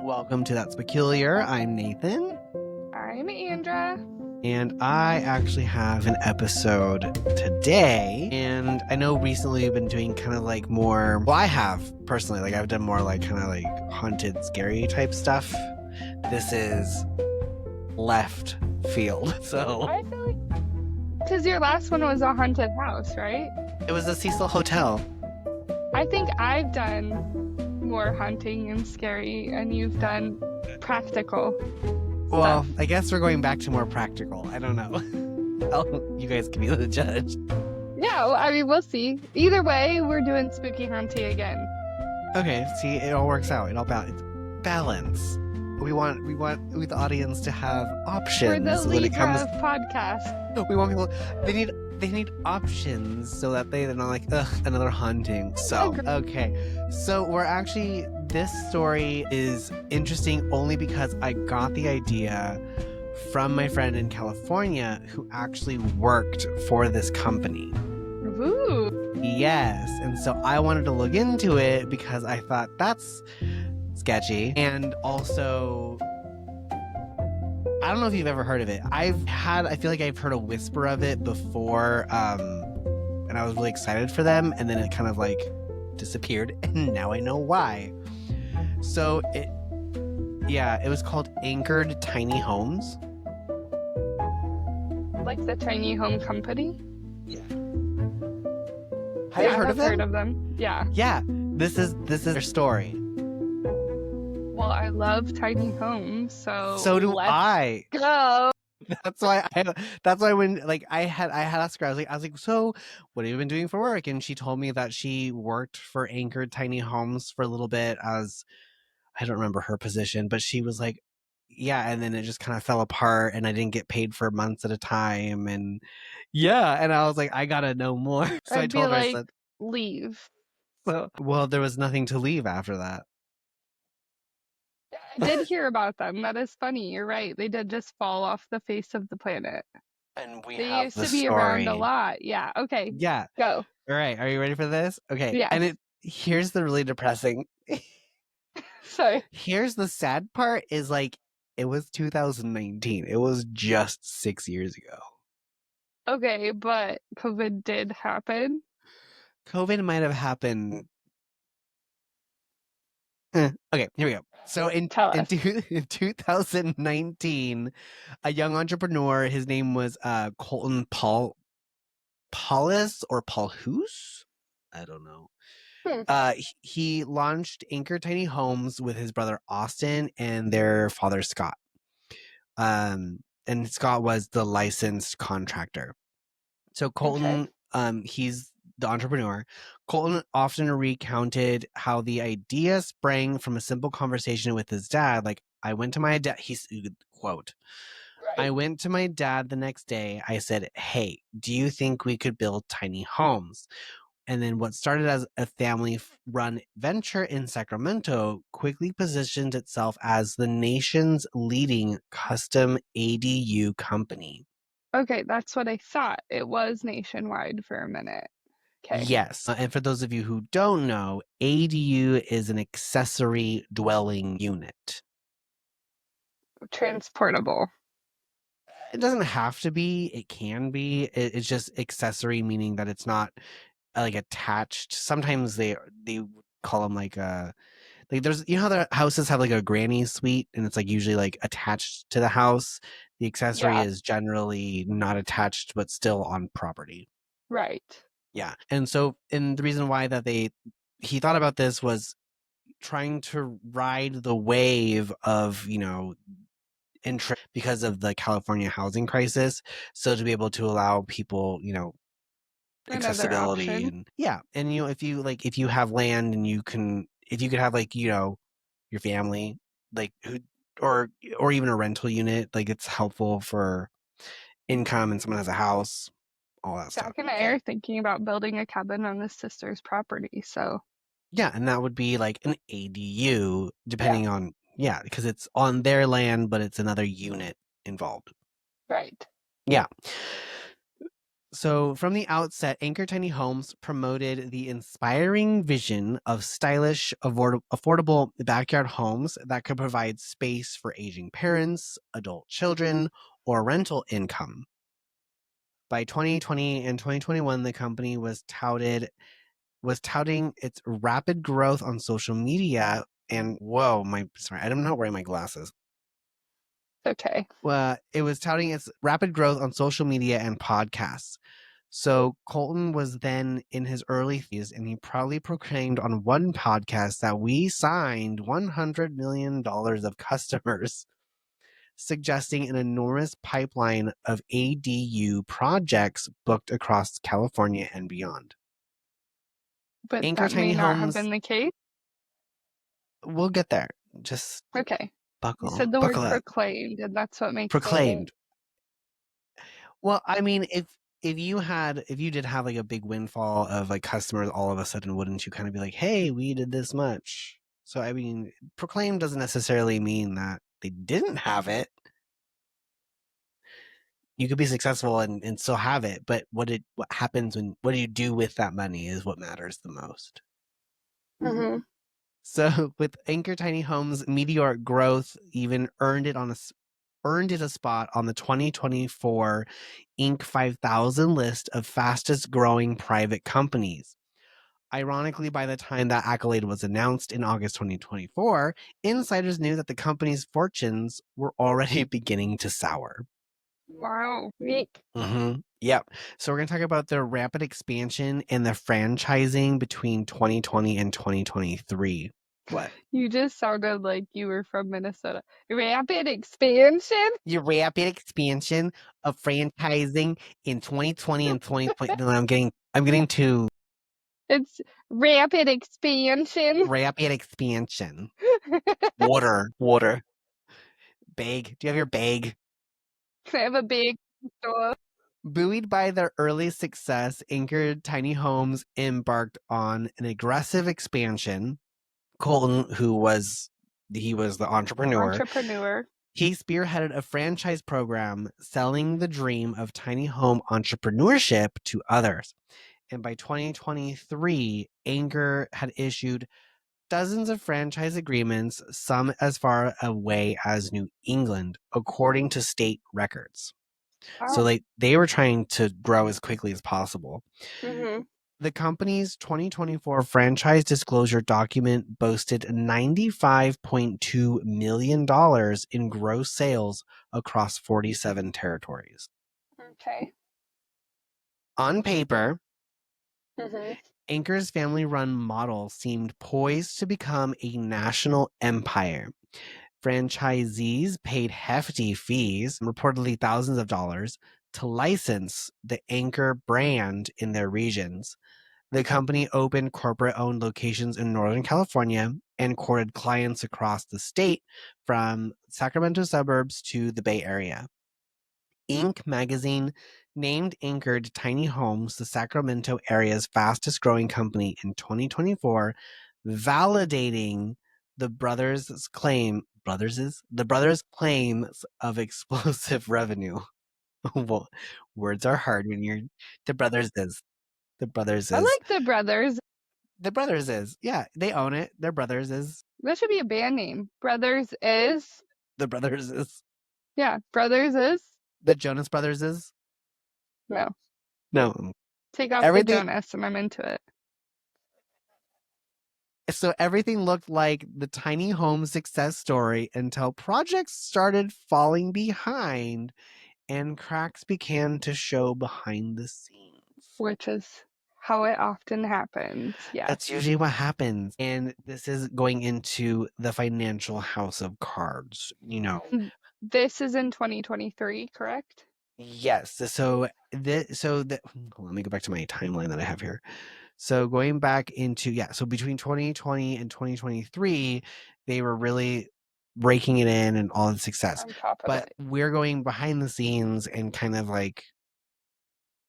Welcome to That's Peculiar. I'm Nathan. I'm Andra. And I actually have an episode today. And I know recently we've been doing kind of like more, well, I have personally, like I've done more like kind of like haunted, scary type stuff. This is left field. So I feel like, because your last one was a haunted house, right? it was the Cecil Hotel. I think I've done more haunting and scary, and you've done practical. Well, stuff. I guess we're going back to more practical. I don't know. You guys can be the judge. Yeah, well, I mean, we'll see. Either way, we're doing spooky haunting again. Okay, see, it all works out. It all balance. We want the audience to have options We're the when it comes. Libra podcast. We want people. They need options so that they're not like, ugh, another haunting. So okay, so we're actually, this story is interesting only because I got the idea from my friend in California who actually worked for this company. Ooh. Yes, and so I wanted to look into it because I thought that's sketchy. And also, I don't know if you've ever heard of it. I feel like I've heard a whisper of it before, and I was really excited for them, and then it kind of like disappeared, and now I know why. So it was called Anchored Tiny Homes. Like the tiny home company? Yeah. Have you heard of them? Yeah. Yeah. This is their story. Well, I love tiny homes, so do I. Go. That's why when like I had asked her, I was like, so what have you been doing for work? And she told me that she worked for Anchored Tiny Homes for a little bit as, I don't remember her position, but she was like, yeah, and then it just kind of fell apart and I didn't get paid for months at a time. And yeah, and I was like, I gotta know more. So I told her, I said, leave. so, well, there was nothing to leave after that. I did hear about them. That is funny. You're right. They did just fall off the face of the planet. And we They have used the to be story. around a lot. Yeah. Okay. Yeah. Go. All right. Are you ready for this? Okay. Yes. And here's the really depressing. Sorry. Here's the sad part is like, it was 2019. It was just 6 years ago. Okay, but COVID did happen. COVID might have happened. Okay, here we go. So in 2019, a young entrepreneur, his name was Colton Pahlhus or Pahlhus? I don't know. He launched Anchor Tiny Homes with his brother Austin and their father Scott. And Scott was the licensed contractor. So Colton, he's the entrepreneur. Colton often recounted how the idea sprang from a simple conversation with his dad. Like, I went to my dad, he's quote, right. I went to my dad the next day. I said, hey, do you think we could build tiny homes? And then what started as a family-run venture in Sacramento quickly positioned itself as the nation's leading custom ADU company. Okay, that's what I thought. It was nationwide for a minute. Okay. Yes. And for those of you who don't know, ADU is an accessory dwelling unit. Transportable. It doesn't have to be. It can be. It's just accessory, meaning that it's not like attached. Sometimes they call them like there's, you know how the houses have like a granny suite and it's like usually like attached to the house. The accessory is generally not attached but still on property. Right. Yeah. And the reason why that he thought about this was trying to ride the wave of, interest because of the California housing crisis. So to be able to allow people, accessibility and if you have land and if you could have like, your family, like or even a rental unit, like it's helpful for income and someone has a house, all that stuff. Jack and I are thinking about building a cabin on his sister's property, so. Yeah, and that would be like an ADU, depending on, because it's on their land, but it's another unit involved. Right. Yeah. So, from the outset, Anchor Tiny Homes promoted the inspiring vision of stylish, affordable backyard homes that could provide space for aging parents, adult children, or rental income. By 2020 and 2021, the company was touting its rapid growth on social media. And I'm not wearing my glasses. Okay. It was touting its rapid growth on social media and podcasts. So Colton was then in his early 30s, and he proudly proclaimed on one podcast that we signed $100 million of customers, suggesting an enormous pipeline of ADU projects booked across California and beyond. But Anchor that may Tiny not have Homes, been the case. we'll get there. Just Okay. You buckle said the word up. proclaimed, and that's what makes it. Proclaimed. Well, I mean, if you did have like a big windfall of like customers all of a sudden, wouldn't you kind of be like, hey, we did this much? So I mean, proclaim doesn't necessarily mean that they didn't have it. You could be successful and still have it, but what happens what do you do with that money is what matters the most. Mm-hmm. So with Anchor Tiny Homes' meteoric growth, even earned it a spot on the 2024 Inc. 5000 list of fastest growing private companies. Ironically, by the time that accolade was announced in August 2024, insiders knew that the company's fortunes were already beginning to sour. Wow. Weak. Yep. So we're going to talk about the rapid expansion and the franchising between 2020 and 2023. What? You just sounded like you were from Minnesota. Rapid expansion? Your rapid expansion of franchising in 2020 and 2020. No, I'm getting to It's rapid expansion. rapid expansion. Water. Bag. Do you have your bag? I have a big store. Buoyed by their early success, Anchored Tiny Homes embarked on an aggressive expansion. Colton, he was the entrepreneur. He spearheaded a franchise program selling the dream of tiny home entrepreneurship to others. And by 2023, Anchor had issued dozens of franchise agreements, some as far away as New England, according to state records. So they were trying to grow as quickly as possible. Mm-hmm. The company's 2024 franchise disclosure document boasted $95.2 million in gross sales across 47 territories. Okay. On paper, Mm-hmm. Anchor's family run model seemed poised to become a national empire. Franchisees paid hefty fees, reportedly thousands of dollars, to license the Anchor brand in their regions. The company opened corporate-owned locations in Northern California and courted clients across the state, from Sacramento suburbs to the Bay Area. Inc. magazine named Anchored Tiny Homes the Sacramento area's fastest growing company in 2024, validating the brothers' claims of explosive revenue. Well, words are hard when you're the brothers is. I like the brothers. The brothers is. Yeah, they own it. Their brothers is. That should be a band name. Brothers is. The brothers is. Yeah, brothers is. The Jonas Brothers is. No. No. Take off the Jonas and I'm into it. So everything looked like the tiny home success story until projects started falling behind and cracks began to show behind the scenes. Which is how it often happens. Yeah. That's usually what happens. And this is going into the financial house of cards, you know. This is in 2023, correct? Yes. So let me go back to my timeline that I have here. So going back into, so between 2020 and 2023, they were really raking it in and all the success. On top of but it. We're going behind the scenes and kind of like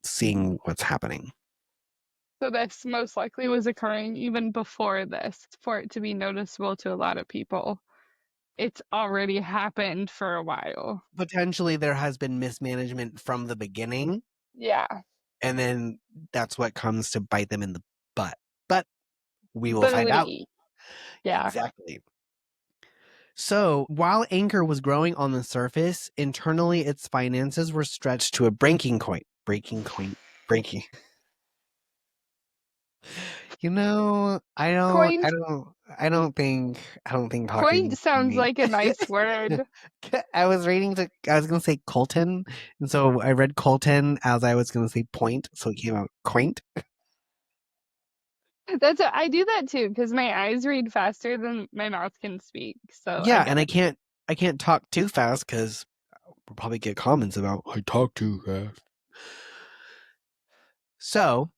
seeing what's happening. So this most likely was occurring even before this, for it to be noticeable to a lot of people. It's already happened for a while. Potentially there has been mismanagement from the beginning. Yeah. And then that's what comes to bite them in the butt. But we will But find out. yeah. Exactly. So while Anchor was growing on the surface, internally its finances were stretched to a breaking point. Breaking. Coined. I don't think Coined talking to sounds me. like a nice word. I was gonna say Colton, and so I read Colton as I was gonna say point, so it came out quaint. I do that too because my eyes read faster than my mouth can speak. So I Yeah, get and it. I can't talk too fast because we'll probably get comments about I talk too fast. So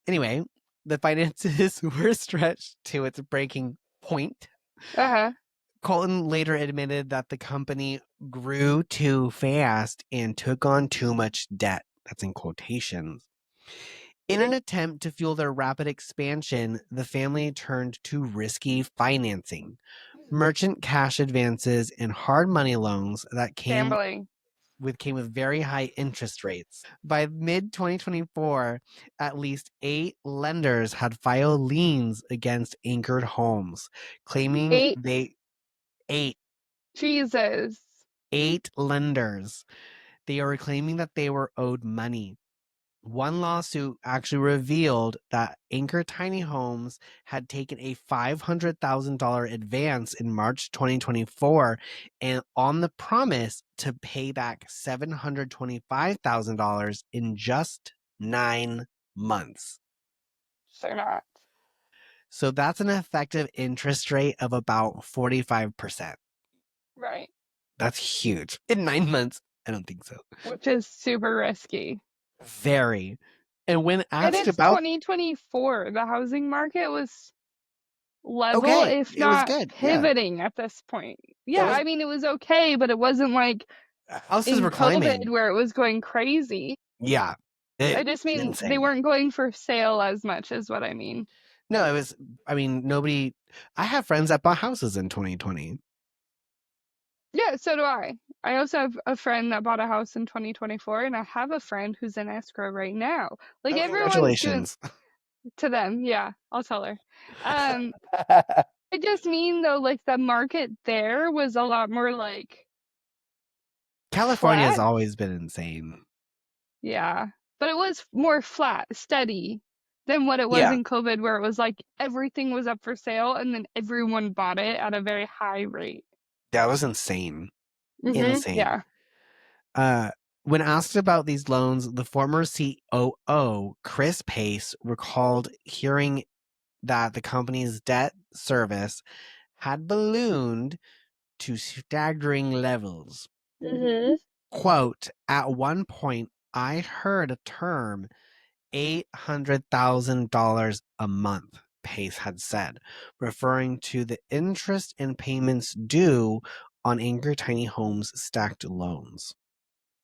anyway, the finances were stretched to its breaking point. Uh-huh. Colton later admitted that the company grew too fast and took on too much debt. That's in quotations. In an attempt to fuel their rapid expansion, the family turned to risky financing, merchant cash advances, and hard money loans that Gambling. came with very high interest rates. By mid 2024, at least 8 lenders had filed liens against anchored homes, claiming Eight. they eight Jesus. 8 lenders. They are claiming that they were owed money. One lawsuit actually revealed that Anchor Tiny Homes had taken a $500,000 advance in March 2024 and on the promise to pay back $725,000 in just 9 months. They're not. So that's an effective interest rate of about 45%. Right. That's huge. In 9 months, I don't think so. Which is super risky. Very. And when And asked it's about 2024. The housing market was level, okay, if it was not good. Yeah. pivoting at this point. It Yeah, was I mean, it was okay, but it wasn't like houses in were COVID climbing. where it was going crazy. Yeah. I It just was mean they insane. weren't going for sale as much, is what I mean. No, it was I mean, nobody I have friends that bought houses in 2020. Yeah, so do I. I also have a friend that bought a house in 2024, and I have a friend who's in escrow right now. Like Oh, everyone's doing congratulations. to them. Yeah, I'll tell her. Um, I just mean though, like the market there was a lot more like California has flat. always been insane. Yeah, but it was more flat, steady than what it was Yeah. in COVID, where it was like everything was up for sale and then everyone bought it at a very high rate. That was insane. Insane. Yeah. Uh when asked about these loans, the former COO, Chris Pace, recalled hearing that the company's debt service had ballooned to staggering levels. hmm Quote, at one point, I heard a term $800,000 a month, Pace had said, referring to the interest and payments due on Anchor Tiny Homes stacked loans.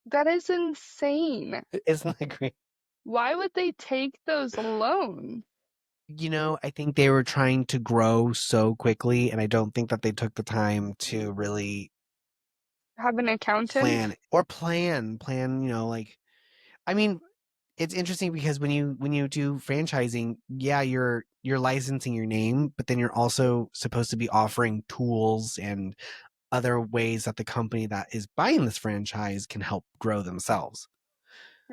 That is insane. Isn't that great? Why would they take those loans? I think they were trying to grow so quickly, and I don't think that they took the time to really Have an accountant? plan, I mean, it's interesting because when you do franchising, yeah, you're licensing your name, but then you're also supposed to be offering tools and other ways that the company that is buying this franchise can help grow themselves.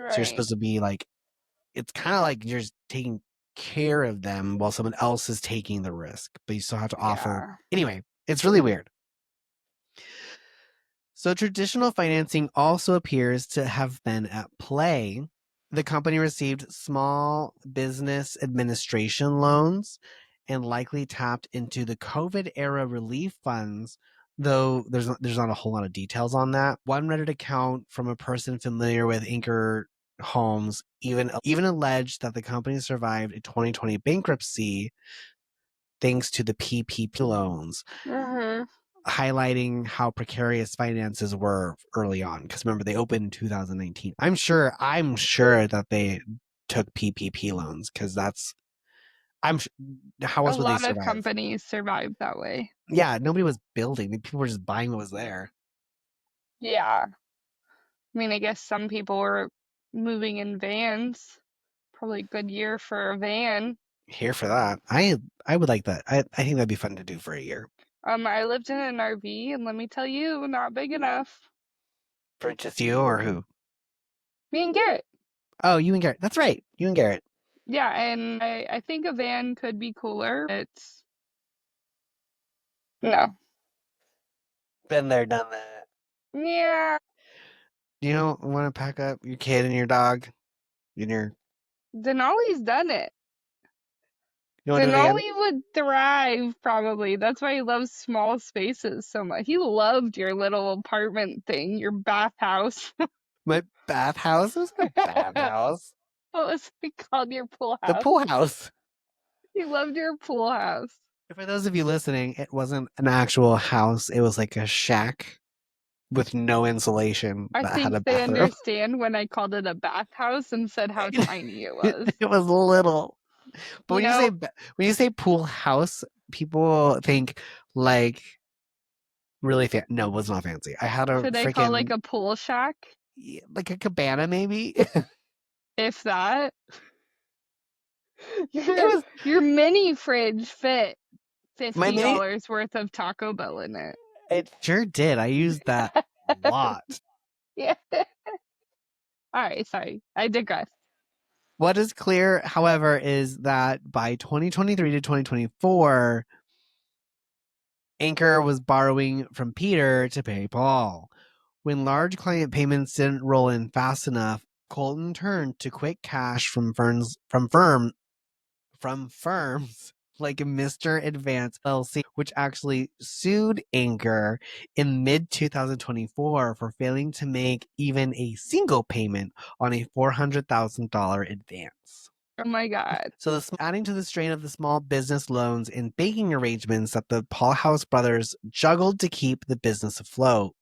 So you're Right. supposed to be like it's kind of like you're just taking care of them while someone else is taking the risk, but you still have to offer. Yeah. Anyway, it's really weird. So traditional financing also appears to have been at play. The company received small business administration loans and likely tapped into the COVID era relief funds, though there's not a whole lot of details on that. One Reddit account from a person familiar with Anchor Homes even alleged that the company survived a 2020 bankruptcy thanks to the PPP loans, hmm highlighting how precarious finances were early on. Because remember, they opened in 2019. I'm sure that they took PPP loans because I'm how A else would they lot of survive? companies survive that way. Yeah, nobody was building. People were just buying what was there. Yeah. I mean, I guess some people were moving in vans. Probably a good year for a van. Here for that. I would like that. I think that'd be fun to do for a year. I lived in an RV, and let me tell you, not big enough. For just you or who? Me and Garrett. Oh, you and Garrett. That's right. You and Garrett. Yeah, and I think a van could be cooler. It's no. Been there, done that. Yeah. You don't want to pack up your kid and your dog and your. Denali's done it. You want to do it again? Denali would thrive, probably. That's why he loves small spaces so much. He loved your little apartment thing, your bathhouse. My bathhouse is a What bathhouse. was it called? Your pool The house. pool house. He loved your pool house. For those of you listening, it wasn't an actual house. It was like a shack with no insulation I that had a think they bathroom. understand when I called it a bathhouse and said how tiny it was. It was little. But You know, when you say pool house, people think like really fancy. No, it was not fancy. I had a should I call like freaking a pool shack? like a cabana maybe. If that. It Your was your mini fridge fit my mini. $50 worth of Taco Bell in it. It sure did. I used that a lot. Yeah. All right, sorry. I digress. What is clear, however, is that by 2023 to 2024, Anchor was borrowing from Peter to pay Paul. When large client payments didn't roll in fast enough, Colton turned to quick cash from firms like Mr. Advance LLC, which actually sued Anchor in mid 2024 for failing to make even a single payment on a $400,000 advance. Oh my God. So, adding to the strain of the small business loans and banking arrangements that the Pahlhus brothers juggled to keep the business afloat.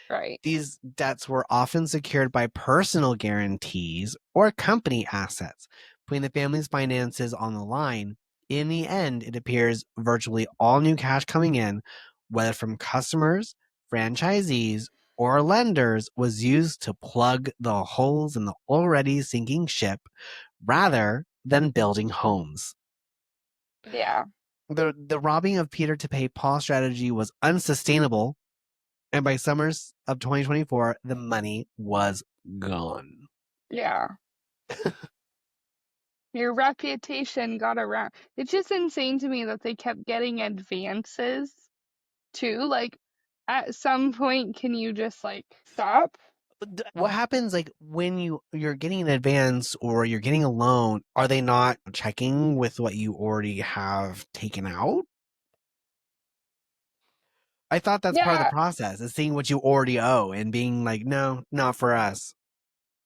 Right. These debts were often secured by personal guarantees or company assets, putting the family's finances on the line. In the end, it appears virtually all new cash coming in, whether from customers, franchisees, or lenders, was used to plug the holes in the already sinking ship rather than building homes. Yeah. The robbing of Peter to pay Paul strategy was unsustainable, and by summers of 2024, the money was gone. Yeah. Your reputation got around. It's just insane to me that they kept getting advances too. Like, at some point, can you just like stop? What happens like when you're getting an advance or you're getting a loan? Are they not checking with what you already have taken out? I thought that's part of the Yeah, process, is seeing what you already owe and being like, no, not for us.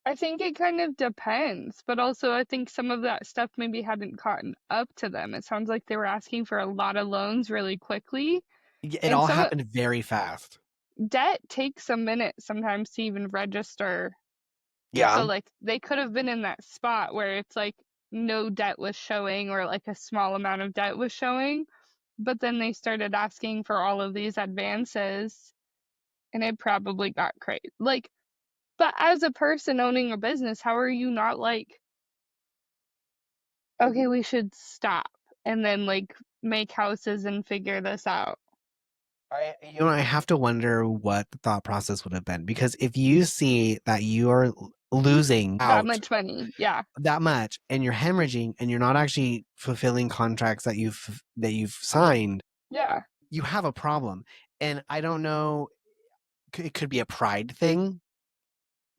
I think it kind of depends, but also I think some of that stuff maybe hadn't caught up to them. It sounds like they were asking for a lot of loans really quickly, It and all some happened very fast. debt takes a minute sometimes to even register. Yeah. So like they could have been in that spot where it's like no debt was showing or like a small amount of debt was showing, but then they started asking for all of these advances and it probably got crazy. Like, but as a person owning a business, how are you not like, okay, we should stop and then like make houses and figure this out? I have to wonder what the thought process would have been, because if you see that you are losing That out much money. Yeah. that much and you're hemorrhaging and you're not actually fulfilling contracts that you've signed, Yeah. you have a problem. And I don't know, it could be a pride thing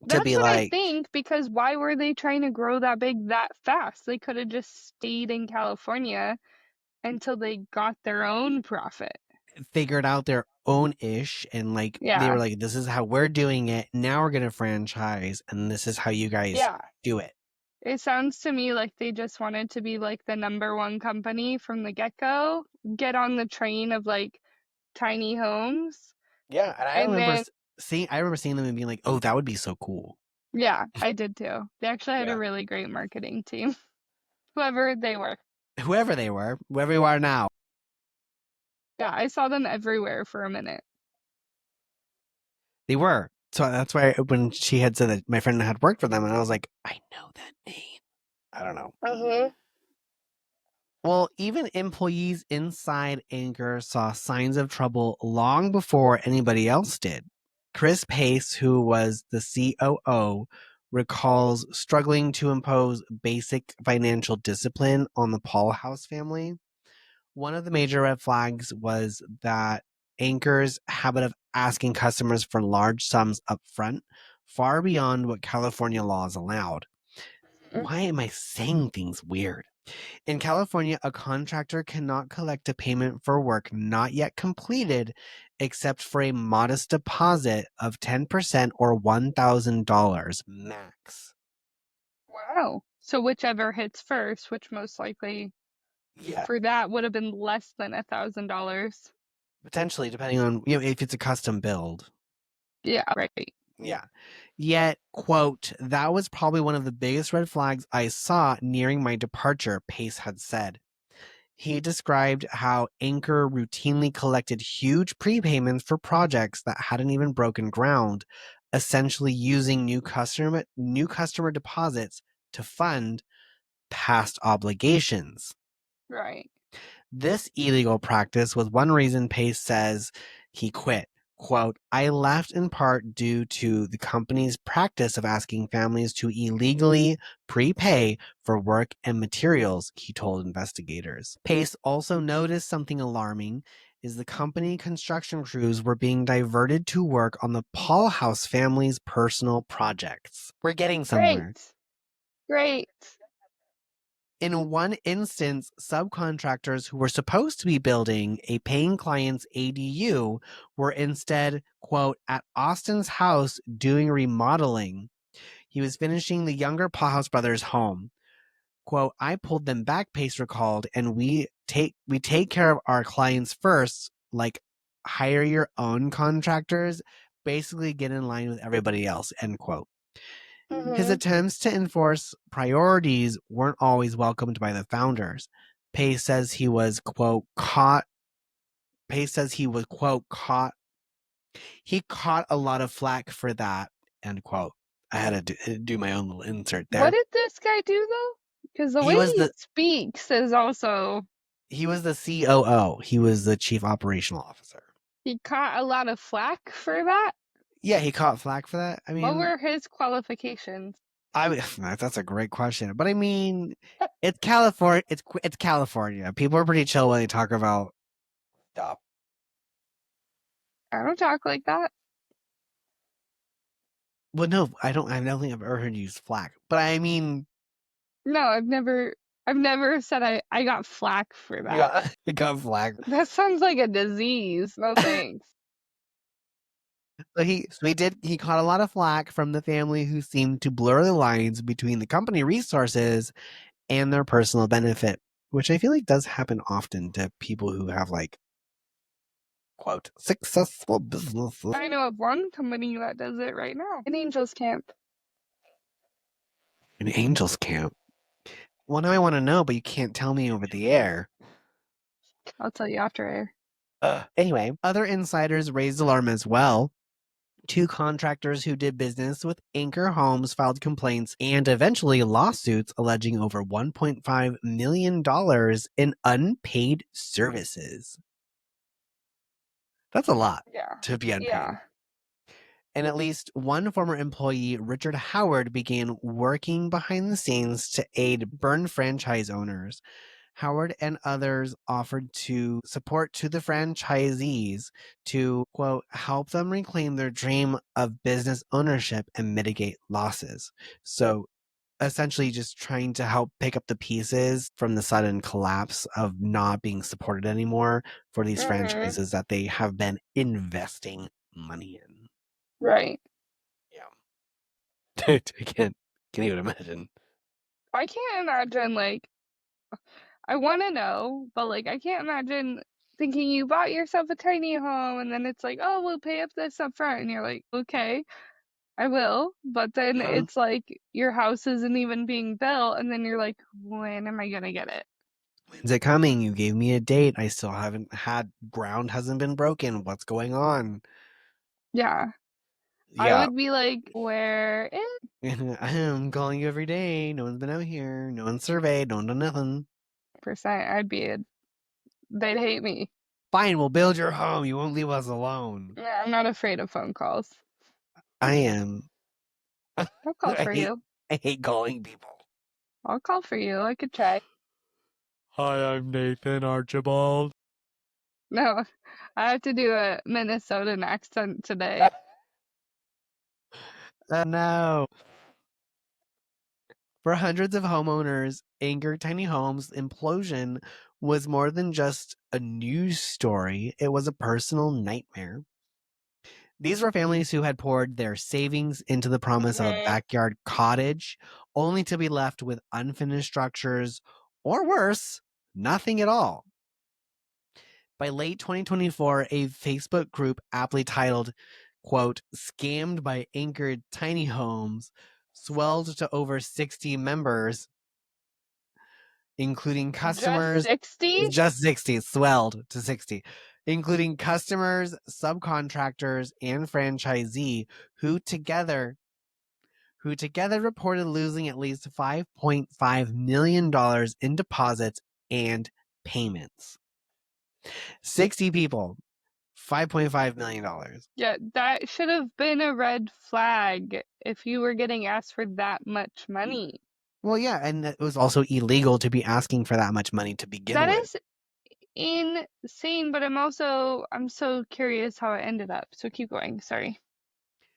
to That's be what I like, think, because why were they trying to grow that big that fast? They could have just stayed in California until they got their own profit. figured out their own ish, and like they were Yeah. like, this is how we're doing it. Now we're gonna franchise, and this is how you guys Yeah. do it. It sounds to me like they just wanted to be like the number one company from the get-go, get on the train of like tiny homes. Yeah, and And then, I remember seeing them and being like, oh, that would be so cool. yeah, I did too. They actually had a Yeah. really great marketing team, whoever they were. Whoever they were, whoever you are now. Yeah, I saw them everywhere for a minute. They were. So that's why when she had said that my friend had worked for them, and I was like, I know that name. I don't know. Uh-huh. Well, even employees inside Anchor saw signs of trouble long before anybody else did. Chris Pace, who was the COO, recalls struggling to impose basic financial discipline on the Pahlhus family. One of the major red flags was that Anchor's habit of asking customers for large sums up front, far beyond what California laws allowed. Why am I saying things weird? In California, a contractor cannot collect a payment for work not yet completed except for a modest deposit of 10% or $1,000 max. Wow. So whichever hits first, which most likely Yeah. for that would have been less than $1,000. Potentially, depending on if it's a custom build. Yeah, right. Yeah. Yet, quote, that was probably one of the biggest red flags I saw nearing my departure, Pace had said. He described how Anchor routinely collected huge prepayments for projects that hadn't even broken ground, essentially using new customer deposits to fund past obligations. Right. This illegal practice was one reason Pace says he quit. Quote, I left in part due to the company's practice of asking families to illegally prepay for work and materials, he told investigators. Pace also noticed something alarming is the company construction crews were being diverted to work on the Pahlhus family's personal projects. We're getting somewhere. Great. Great. In one instance, subcontractors who were supposed to be building a paying client's ADU were instead, quote, at Austin's house doing remodeling. He was finishing the younger Pahlhus brothers' home. Quote, I pulled them back, Pace recalled, and we take care of our clients first, like hire your own contractors, basically get in line with everybody else, end quote. His attempts to enforce priorities weren't always welcomed by the founders. Pace says he was, quote, caught. Pace says he was, quote, caught. He caught a lot of flack for that, end quote. I had to do my own little insert What there. did this guy do though? Because the He way was he the speaks is also he was the COO. He was the chief operational officer. he caught a lot of flack for that. Yeah, he caught flack for that. I What mean, were his qualifications? that's a great question. But I mean, it's California. It's California. People are pretty chill when they talk about stuff. I don't talk like that. Well, no, I don't. I don't think I've ever heard you use flack. But I mean, No, I've never said I got flack for that. yeah, it got flack. That sounds like a disease. No thanks. He caught a lot of flack from the family who seemed to blur the lines between the company resources and their personal benefit, which I feel like does happen often to people who have like quote successful businesses. I know of one company that does it right now. An Angels Camp. An Angels camp. Well, now I want to know, but you can't tell me over the air. I'll tell you after air. Anyway, other insiders raised alarm as well. Two contractors who did business with Anchor Homes filed complaints and eventually lawsuits alleging over $1.5 million in unpaid services. That's a lot Yeah. to be unpaid. Yeah. And at least one former employee, Richard Howard, began working behind the scenes to aid burn franchise owners. Howard and others offered to support to the franchisees to, quote, help them reclaim their dream of business ownership and mitigate losses. So essentially just trying to help pick up the pieces from the sudden collapse of not being supported anymore for these franchises that they have been investing money in. Right. Yeah. I can't even imagine. I can't imagine like I want to know, but like I can't imagine thinking you bought yourself a tiny home and then it's like, oh, we'll pay up this up front, and you're like, okay, I will, but then it's like your house isn't even being built, and then you're like, when am I gonna get it? When's it coming? You gave me a date. I still haven't had ground hasn't been broken. What's going on? Yeah. I Yeah. would be like, where is I'm calling you every day. No one's been out here. No one's surveyed. No one done nothing. percent? They'd hate me. Fine, we'll build your home. You won't leave us alone. Yeah, I'm not afraid of phone calls. I am. I'll call I for hate you. I hate calling people. I'll call for you. I could try. Hi, I'm Nathan Archibald. No, I have to do a Minnesotan accent today. No. For hundreds of homeowners, Anchor Tiny Homes implosion was more than just a news story, it was a personal nightmare. These were families who had poured their savings into the promise of a backyard cottage, only to be left with unfinished structures, or worse, nothing at all. By late 2024, a Facebook group aptly titled, quote, Scammed by Anchored Tiny Homes, swelled to over 60 members, including customers. Just 60, swelled to 60, including customers, subcontractors, and franchisee who together reported losing at least $5.5 million in deposits and payments. 60 people, $5.5 million. Yeah, that should have been a red flag if you were getting asked for that much money. Well, yeah, and it was also illegal to be asking for that much money to begin That with. is insane, but I'm so curious how it ended up. So keep going. Sorry.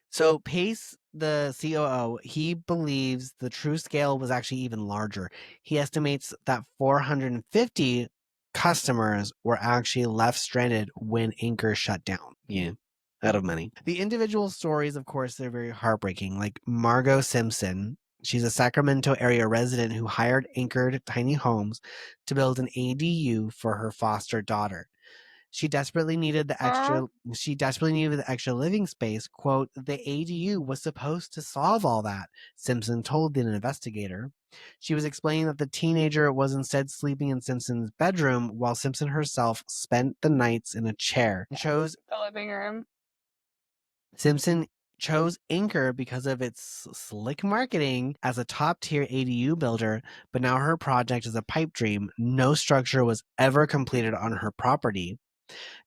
So Pace, the COO, he believes the true scale was actually even larger. He estimates that 450 customers were actually left stranded when Anchor shut down. Yeah, out of money. The individual stories, of course, they're very heartbreaking. Like Margot Simpson, she's a Sacramento area resident who hired Anchored Tiny Homes to build an ADU for her foster daughter. She desperately needed the extra living space. Quote, the ADU was supposed to solve all that, Simpson told the investigator. She was explaining that the teenager was instead sleeping in Simpson's bedroom while Simpson herself spent the nights in a chair. The living room. Simpson chose Anchor because of its slick marketing as a top-tier ADU builder, but now her project is a pipe dream. No structure was ever completed on her property,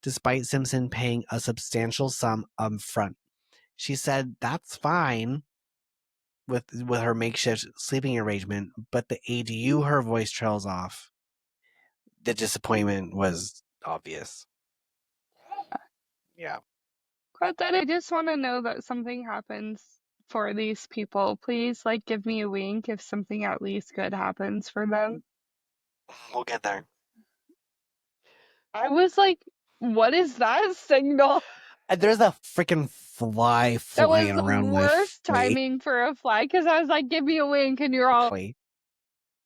despite Simpson paying a substantial sum up front. She said that's fine with her makeshift sleeping arrangement, but the ADU, her voice trails off. The disappointment was obvious. Yeah. But then I just want to know that something happens for these people. Please, like, give me a wink if something at least good happens for them. We'll get there. I was like, what is that signal? There's a freaking fly That was flying the around my worst way. timing for a fly because I was like, give me a wink, and you're all.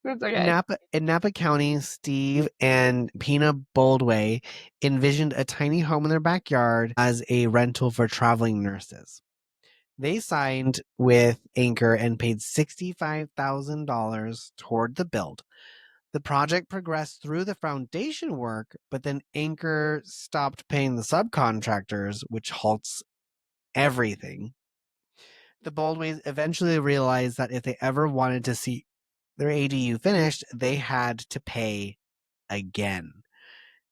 That's okay. In Napa County, Steve and Pina Boldway envisioned a tiny home in their backyard as a rental for traveling nurses. They signed with Anchor and paid $65,000 toward the build. The project progressed through the foundation work, but then Anchor stopped paying the subcontractors, which halts everything. The Baldways eventually realized that if they ever wanted to see their ADU finished, they had to pay again.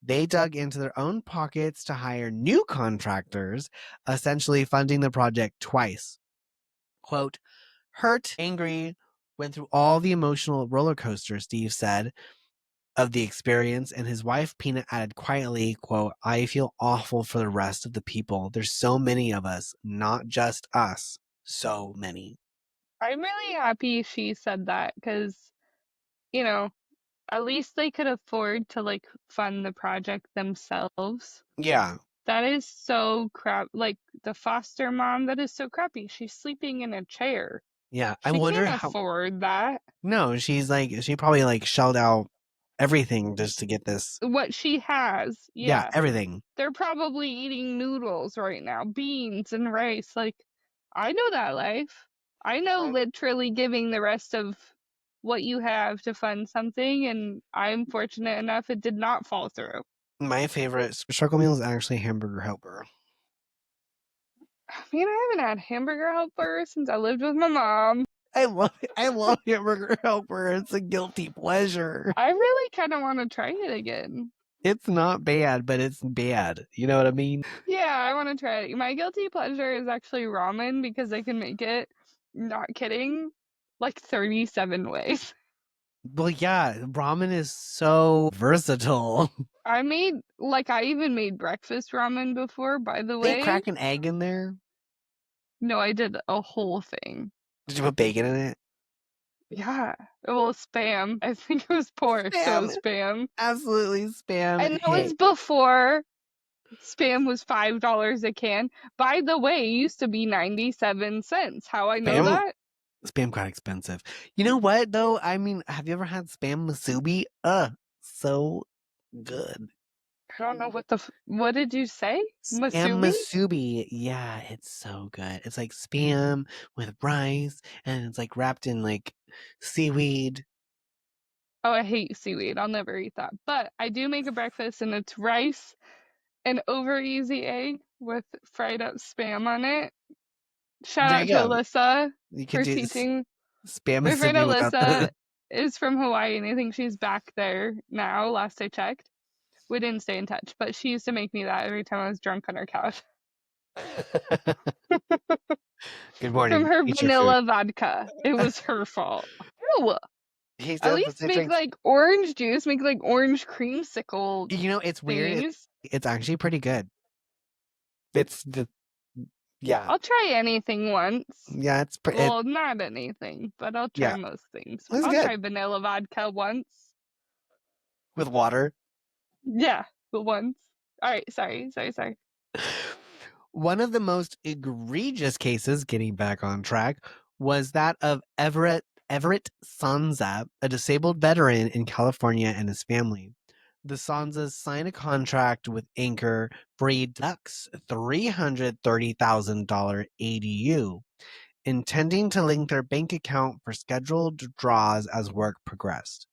They dug into their own pockets to hire new contractors, essentially funding the project twice. Quote, hurt, angry, went through all the emotional roller coasters, Steve said, of the experience, and his wife Pina added quietly, quote, I feel awful for the rest of the people. There's so many of us, not just us. So many. I'm really happy she said that because, you know, at least they could afford to like fund the project themselves. Yeah. That is so crap. Like the foster mom, that is so crappy. She's sleeping in a chair. Yeah. I She wonder can't how. afford that. No, she probably like shelled out everything just to get this. What she has, Yeah, yeah. everything. They're probably eating noodles right now, beans and rice. Like, I know that life. I know literally giving the rest of what you have to fund something, and I'm fortunate enough it did not fall through. My favorite struggle meal is actually hamburger helper. I mean, I haven't had hamburger helper since I lived with my mom. I love it. I love hamburger helper. It's a guilty pleasure. I really kind of want to try it again. It's not bad, but it's bad. You know what I mean? Yeah, I want to try it. My guilty pleasure is actually ramen because I can make it, not kidding, like 37 ways. Well, yeah, ramen is so versatile. I even made breakfast ramen before, by the They way. crack an egg in there. No, I did a whole thing. Did you put bacon in it? Yeah. Well, spam. I think it was pork, so it Spam, was spam. absolutely spam. And that was Hey, before spam was $5 a can. By the way, it used to be 97 cents. How I know spam, that? spam got expensive. You know what though? I mean, have you ever had spam musubi? So good. I don't know what did you say? Spam Masubi? musubi. Yeah, it's so good. It's like spam with rice and it's like wrapped in like seaweed. Oh, I hate seaweed. I'll never eat that. But I do make a breakfast and it's rice and over easy egg with fried up spam on it. Shout There you out to go. Alyssa You could for do teaching. spam My friend musubi without Alyssa the is from Hawaii and I think she's back there now, last I checked. We didn't stay in touch, but she used to make me that every time I was drunk on her couch. Good From morning. her Eat your food. vanilla vodka. It was her fault. Ew. He At said that least they make drink. like orange juice, make like orange creamsicle You know, it's weird. thingies. It's actually pretty good. It's the yeah, I'll try anything once. yeah. Well, not anything, but I'll try Yeah, most things. it's I'll good try vanilla vodka once. with water. Yeah, but once. All right, sorry. One of the most egregious cases, getting back on track, was that of Everett Sanza, a disabled veteran in California, and his family. The Sanzas signed a contract with Anchor for a deluxe $330,000 ADU, intending to link their bank account for scheduled draws as work progressed.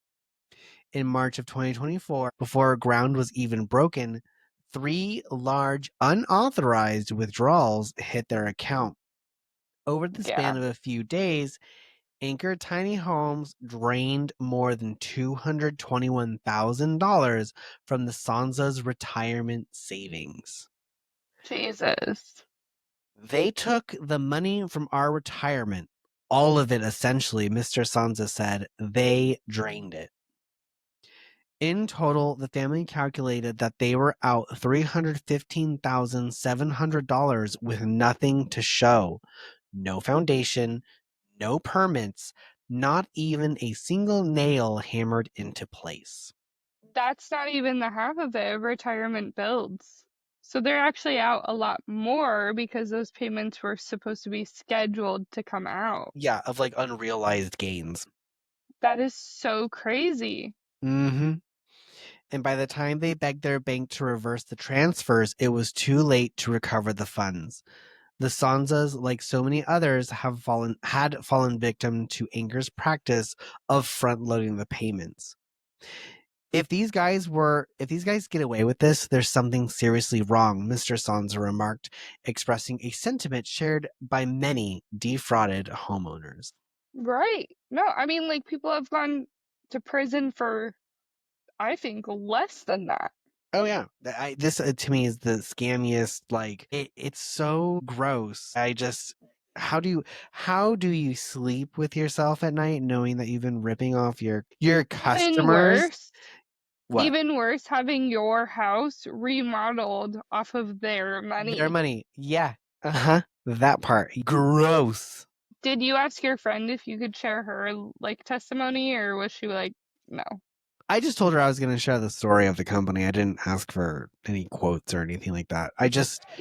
In March of 2024, before ground was even broken, 3 large unauthorized withdrawals hit their account. Over the Yeah, span of a few days, Anchor Tiny Homes drained more than $221,000 from the Sansa's retirement savings. Jesus. They took the money from our retirement, all of it essentially, Mr. Sansa said. They drained it. In total, the family calculated that they were out $315,700 with nothing to show. No foundation, no permits, not even a single nail hammered into place. That's not even the half of it, retirement builds. So they're actually out a lot more because those payments were supposed to be scheduled to come out. Yeah, of like unrealized gains. That is so crazy. Mm-hmm. And by the time they begged their bank to reverse the transfers, it was too late to recover the funds. The Sanzas, like so many others, had fallen victim to Anchor's practice of front loading the payments. If these guys get away with this, there's something seriously wrong, Mr. Sansa remarked, expressing a sentiment shared by many defrauded homeowners. Right. No, I mean, like, people have gone to prison for, I think, less than that. Oh yeah, this to me is the scammiest. Like it's so gross. How do you sleep with yourself at night knowing that you've been ripping off your Even customers? worse, What? even worse, having your house remodeled off of their Their money. money. Yeah. Uh-huh. That part. Gross. Did you ask your friend if you could share her, like, testimony, or was she like, no? I just told her I was going to share the story of the company. I didn't ask for any quotes or anything like that.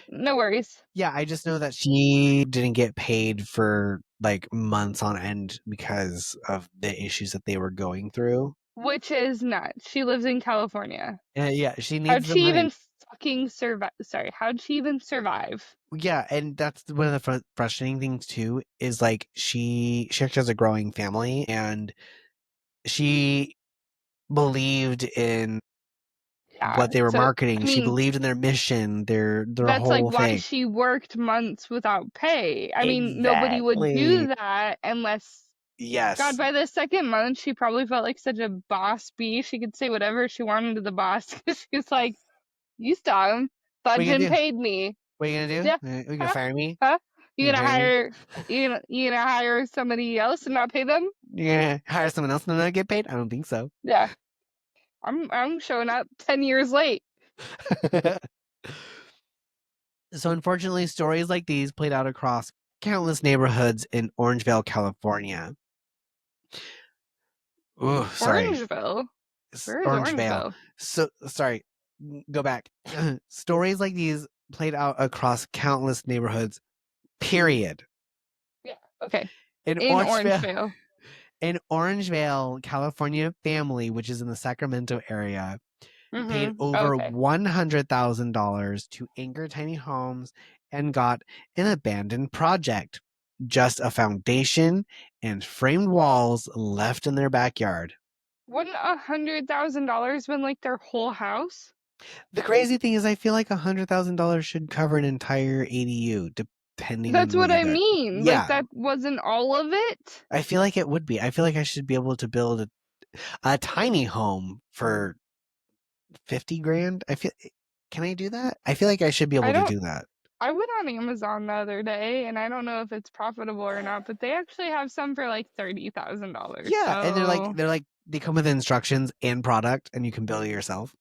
No worries. Yeah, I just know that she didn't get paid for like months on end because of the issues that they were going through. Which is nuts. She lives in California. Yeah, she How'd needs the she money. even fucking survive? Sorry, how'd she even survive? Yeah, and that's one of the frustrating things too is like she actually has a growing family and she believed in Yeah. what they were So, marketing. I She mean, believed in their mission, their that's like whole why thing. she worked months without pay. I mean, nobody would Exactly. do that unless, God, Yes. by the second month, she probably felt like such a boss bee. She could say whatever she wanted to the boss because she was like, you saw him, What are you fudged and gonna do? paid me. What are you gonna Yeah. do? Are you gonna Huh? fire me? Huh? You You gonna gonna fire me? hire you gonna hire somebody else and not pay them? You gonna hire someone else and not get paid? I don't think so. Yeah. I'm showing up 10 years late. So unfortunately, stories like these played out across countless neighborhoods in Orangevale, California. Ooh, sorry. Orangeville? Where is Orangevale. Orangeville? So sorry. Go back. Stories like these played out across countless neighborhoods. Period. Yeah. Okay. In In Orangevale, Orangevale. an Orangevale, California family, which is in the Sacramento area, paid over Okay. $100,000 to anchor tiny homes and got an abandoned project. Just a foundation and framed walls left in their backyard. Wouldn't $100,000 been like their whole house? The crazy thing is, I feel like $100,000 should cover an entire ADU, depending That's on what what you I got. mean. Like Yeah, that wasn't all of it. I feel like it would be. I feel like I should be able to build a tiny home for 50 grand. Can I do that? I feel like I should be I able to don't do that. I went on Amazon the other day and I don't know if it's profitable or not, but they actually have some for like $30,000. Yeah, and So they come with instructions and product, and you can build it yourself.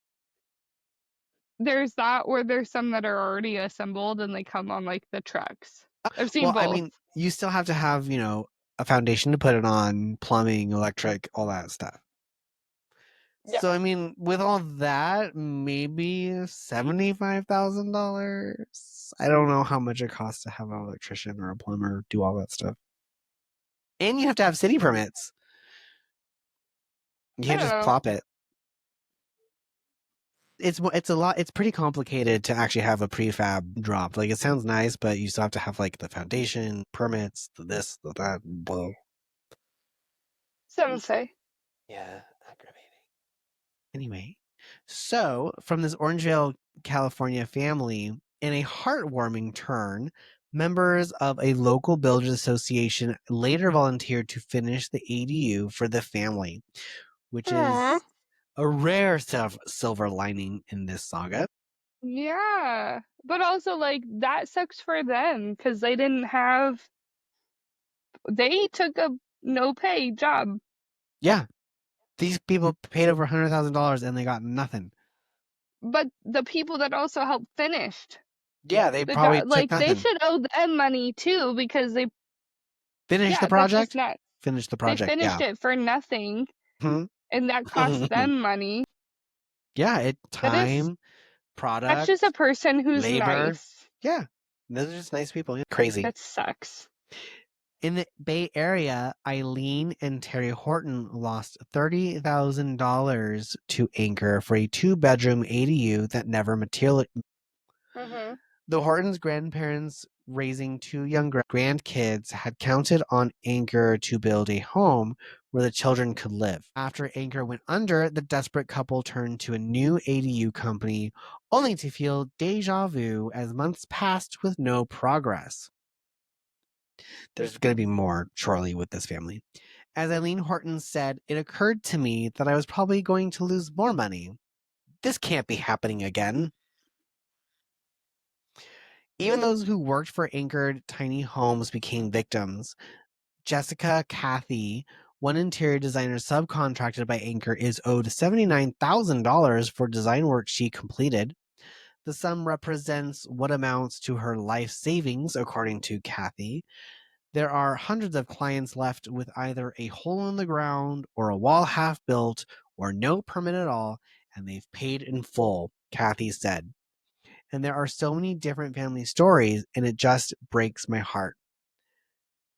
there's that, or there's some that are already assembled and they come on like the trucks. I've seen Well, I both. mean, you still have to have, a foundation to put it on, plumbing, electric, all that stuff. Yeah. So, I mean, with all that, maybe $75,000. I don't know how much it costs to have an electrician or a plumber do all that stuff. And you have to have city permits. You I can't don't just know. plop it. It's a lot. It's pretty complicated to actually have a prefab drop. Like, it sounds nice, but you still have to have like the foundation, permits, the this, the that. Blah. Some say. Yeah, aggravating. Anyway, so from this Orangevale, California family, in a heartwarming turn, members of a local builders association later volunteered to finish the ADU for the family, which Aw. is a rare silver lining in this saga. Yeah. But also like that sucks for them because they took a no pay job. Yeah, these people paid over $100,000 and they got nothing. But the people that also helped finished Yeah, they the probably job, took like they nothing. should owe them money too because Finish the yeah, that's just project. nuts. Finish the They project. Yeah. finished it for nothing Mhm. and that cost them money. Yeah, That is time, that's just a product, person who's labor. nice. Yeah, those are just nice people. Crazy. That sucks. In the Bay Area, Eileen and Terry Horton lost $30,000 to Anchor for a two-bedroom ADU that never materialized. Mm-hmm. The Hortons' grandparents, raising two young grandkids, had counted on Anchor to build a home where the children could live. After Anchor went under, the desperate couple turned to a new ADU company, only to feel deja vu as months passed with no progress. There's going to be more shortly with this family. As Eileen Horton said, it occurred to me that I was probably going to lose more money. This can't be happening again. Even those who worked for Anchored Tiny Homes became victims. Jessica Cathy, one interior designer subcontracted by Anchor, is owed $79,000 for design work she completed. The sum represents what amounts to her life savings, according to Cathy. There are hundreds of clients left with either a hole in the ground or a wall half built or no permit at all, and they've paid in full, Cathy said. And there are so many different family stories, and it just breaks my heart.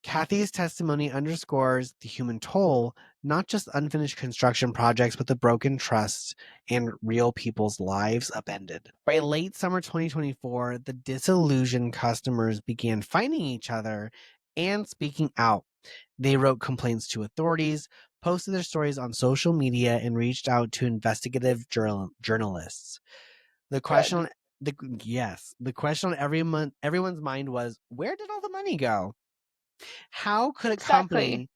Cathy's testimony underscores the human toll, not just unfinished construction projects, but the broken trust and real people's lives upended. By late summer 2024, the disillusioned customers began finding each other and speaking out. They wrote complaints to authorities, posted their stories on social media, and reached out to investigative journalists. The question on the question on everyone's mind was, where did all the money go? How could a Exactly.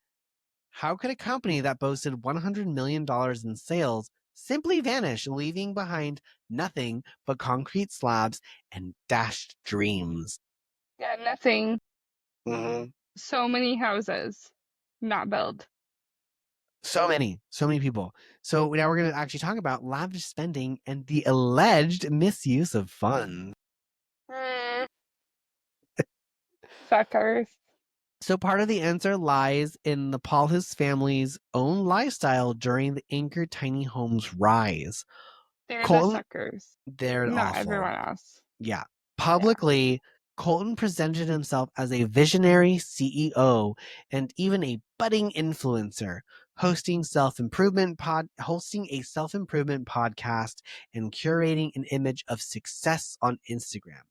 company that boasted $100 million in sales simply vanish, leaving behind nothing but concrete slabs and dashed dreams? Yeah, nothing. Mhm. So many houses not built. So many people. So now we're going to actually talk about lavish spending and the alleged misuse of funds. Suckers. So part of the answer lies in the Pahlhus family's own lifestyle during the Anchor Tiny Homes rise. They're the Colton, suckers. they're Not awful. everyone else. Yeah. Yeah. Publicly, Colton presented himself as a visionary CEO and even a budding influencer, hosting a self-improvement podcast and curating an image of success on Instagram.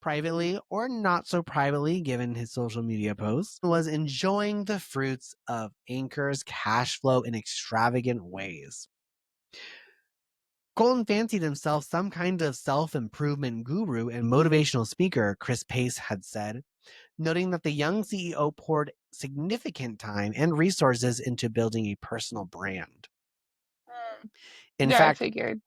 Privately or not so privately, given his social media posts, was enjoying the fruits of Anchor's cash flow in extravagant ways. Colton fancied himself some kind of self-improvement guru and motivational speaker, Chris Pace had said, noting that the young CEO poured significant time and resources into building a personal brand. In Yeah, I fact, figured.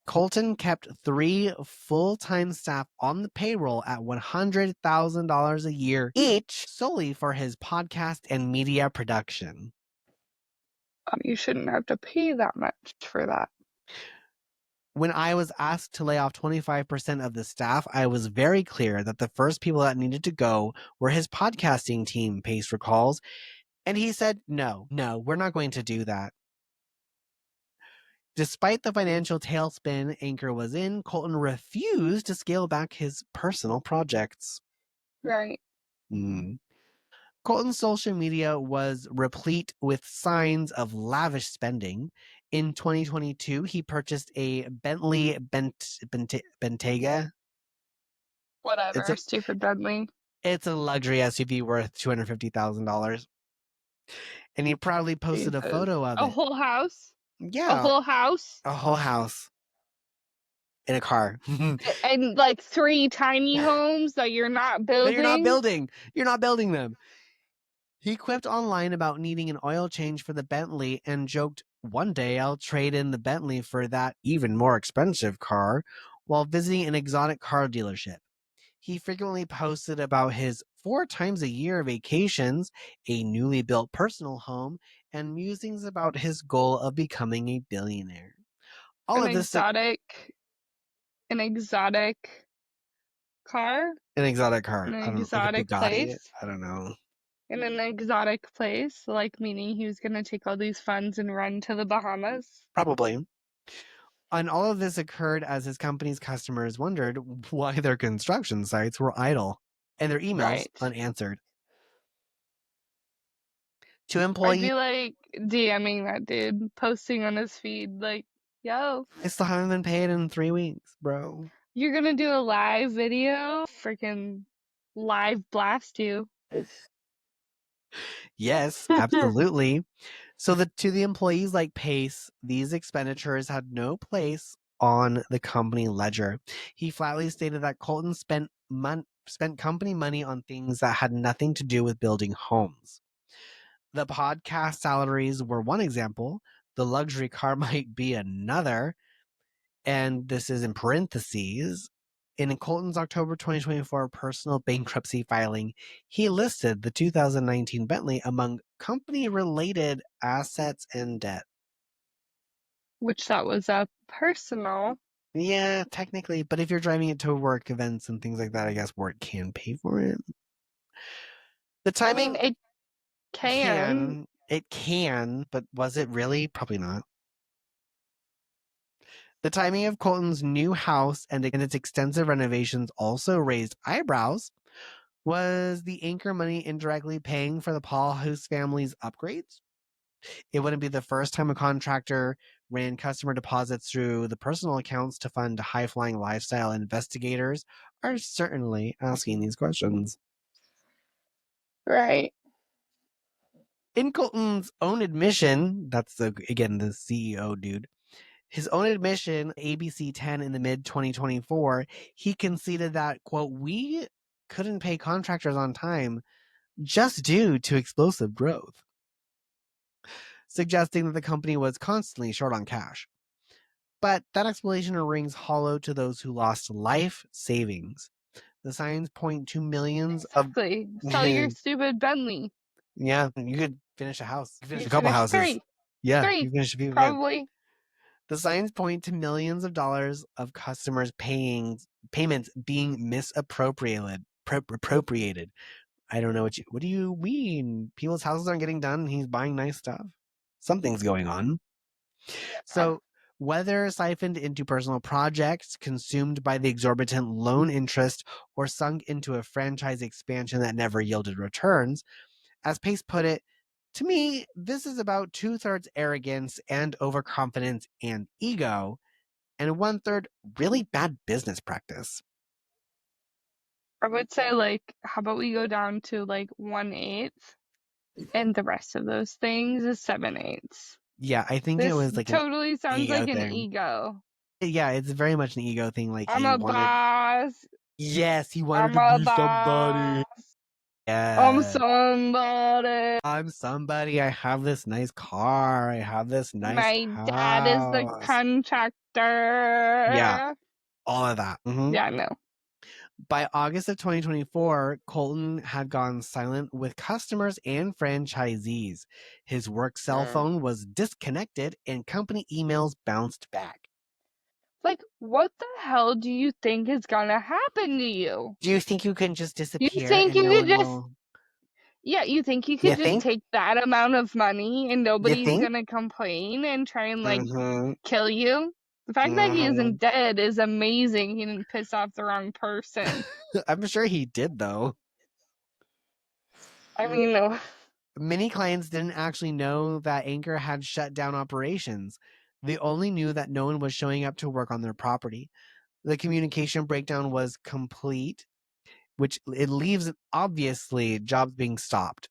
Colton kept 3 full-time staff on the payroll at $100,000 a year each solely for his podcast and media production. You shouldn't have to pay that much for that. When I was asked to lay off 25% of the staff, I was very clear that the first people that needed to go were his podcasting team, Pace recalls. And he said, no, we're not going to do that. Despite the financial tailspin Anchor was in, Colton refused to scale back his personal projects. Right. Mm. Colton's social media was replete with signs of lavish spending. In 2022, he purchased a Bentley Bentayga. It's Whatever. a Stupid Bentley. it's a luxury SUV worth $250,000, and he proudly posted a Jesus. photo of A it. whole house? A Yeah, whole house? a whole house in a car. And like 3 tiny homes that you're not That you're not building? building. You're not building them. He quipped online about needing an oil change for the Bentley and joked, one day I'll trade in the Bentley for that even more expensive car, while visiting an exotic car dealership. He frequently posted about his 4 times a year vacations, a newly built personal home, and musings about his goal of becoming a billionaire. All An of this, exotic an exotic car? an exotic car. In I an don't know, like a exotic Bugatti. place? I don't know. In an exotic place? Like meaning he was gonna take all these funds and run to the Bahamas? Probably. And all of this occurred as his company's customers wondered why their construction sites were idle and their emails Right. unanswered. To I'd employees, be like DMing that dude, posting on his feed, like, yo, I still haven't been paid in 3 weeks, bro. you're gonna do a live video? Freaking live blast you. Yes, absolutely. So to the employees like Pace, these expenditures had no place on the company ledger. He flatly stated that Colton spent company money on things that had nothing to do with building homes. The podcast salaries were one example. The luxury car might be another. And this is in parentheses. In Colton's October 2024 personal bankruptcy filing, he listed the 2019 Bentley among company-related assets and debt. Which that was a personal. Yeah, technically, but if you're driving it to work events and things like that, I guess work can pay for it. The I mean, timing it can. it can, but was it really? Probably not. The timing of Colton's new house and its extensive renovations also raised eyebrows. Was the Anchor money indirectly paying for the Pahlhus family's upgrades? It wouldn't be the first time a contractor ran customer deposits through the personal accounts to fund high-flying lifestyle. Investigators are certainly asking these questions. Right. In Colton's own admission, that's again the CEO dude, his own admission, ABC 10 in the mid 2024, he conceded that, quote, we couldn't pay contractors on time just due to explosive growth, suggesting that the company was constantly short on cash. But that explanation rings hollow to those who lost life savings. The signs point to millions of. Exactly. Sell your stupid Bentley. Yeah, you could finish a house. You finish You a couple finished houses. three. Yeah, you Three, finish a few. Yeah. probably. The signs point to millions of dollars of customers payments being misappropriated. Appropriated. I don't know what do you mean? People's houses aren't getting done and he's buying nice stuff. Something's going on. So whether siphoned into personal projects, consumed by the exorbitant loan interest, or sunk into a franchise expansion that never yielded returns, as Pace put it, to me, this is about 2/3 arrogance and overconfidence and ego, and 1/3 really bad business practice. I would say, like, how about we go down to like 1/8, and the rest of those things is 7/8. Yeah, I think it This was like an totally sounds ego like an thing. ego. Yeah, it's very much an ego thing. Like I'm he a wanted, boss. yes, he wanted I'm to a be somebody. boss. I'm Yeah, somebody. I'm somebody. I have this nice car. I have this nice My dad is the house. Yeah, contractor. all of that. Mhm. Yeah, no. By August of 2024, Colton had gone silent with customers and franchisees. His work cell phone was disconnected and company emails bounced back. Like, what the hell do you think is gonna happen to you? Do you think you can just You disappear think and you no could one just, will? yeah, you think you You could just think? take that amount of money and You nobody's think? gonna complain and try and, like, Mm-hmm. kill you? The fact that he Mm-hmm. isn't dead is amazing. He didn't piss off the wrong person. I'm sure he did, though. I mean, no. Many clients didn't actually know that Anchor had shut down operations. They only knew that no one was showing up to work on their property. The communication breakdown was complete, which it leaves obviously jobs being stopped.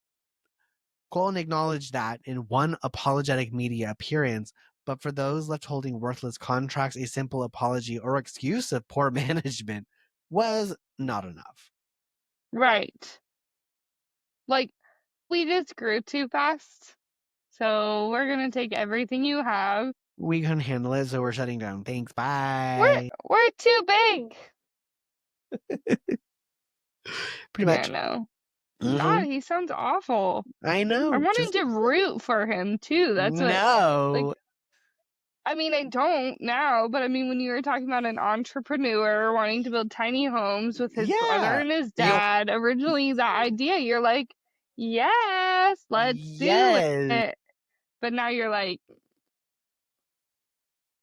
Colton acknowledged that in one apologetic media appearance, but for those left holding worthless contracts, a simple apology or excuse of poor management was not enough. Right. Like, we just grew too fast. So we're gonna take everything you have. We couldn't handle it, so we're shutting down. Thanks. We're Bye. we're too big. Pretty Yeah, much. no. Mm-hmm. God, he sounds awful. I I'm know. wanting Just to root for him too. That's what, like, no. I mean, I don't now, but I mean, when you were talking about an entrepreneur wanting to build tiny homes with his brother Yeah. and his You dad, originally that idea, you're like, yes, let's do yes. it. But now you're like,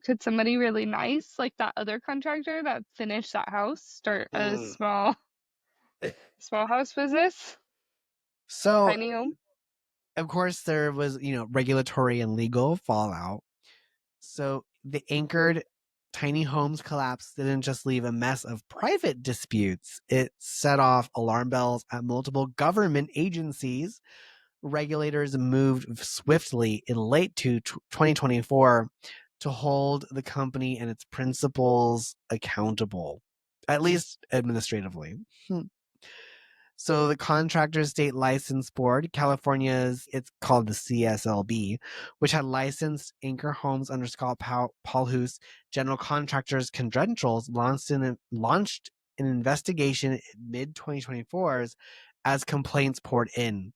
could somebody really nice, like that other contractor that finished that house, start a Mm. small house business, So tiny home? of course there was, regulatory and legal fallout. So the anchored tiny homes collapse didn't just leave a mess of private disputes. It set off alarm bells at multiple government agencies. Regulators moved swiftly in late 2024 to hold the company and its principals accountable, at least administratively. So the Contractors State License Board, California's, it's called the CSLB, which had licensed Anchor Homes under Scott Pahlhus general contractors' credentials, launched an investigation in mid 2024 as complaints poured in.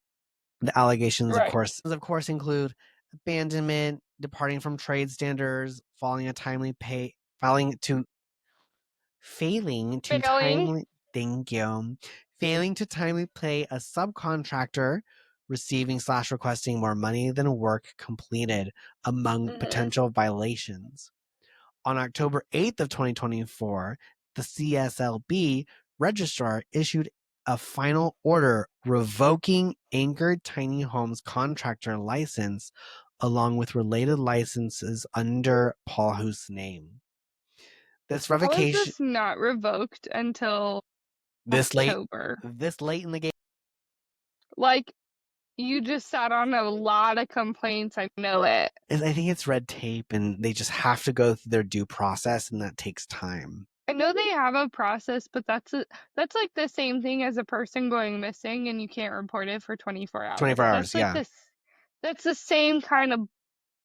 The allegations, Right. of course, include abandonment, departing from trade standards, filing to failing to Failing. timely thank you. Failing to timely pay a subcontractor, receiving slash requesting more money than work completed among Hmm. potential violations. On October 8th of 2024, the CSLB registrar issued a final order revoking Anchored Tiny Homes contractor license along with related licenses under Pahlhus' name. This How is revocation this not revoked until this late October? this late in the game. Like, You just sat on a lot of complaints. I know it. I think it's red tape, and they just have to go through their due process, and that takes time. I know they have a process, but that's like the same thing as a person going missing and you can't report it for 24 24 hours. hours, yeah. That's the same kind of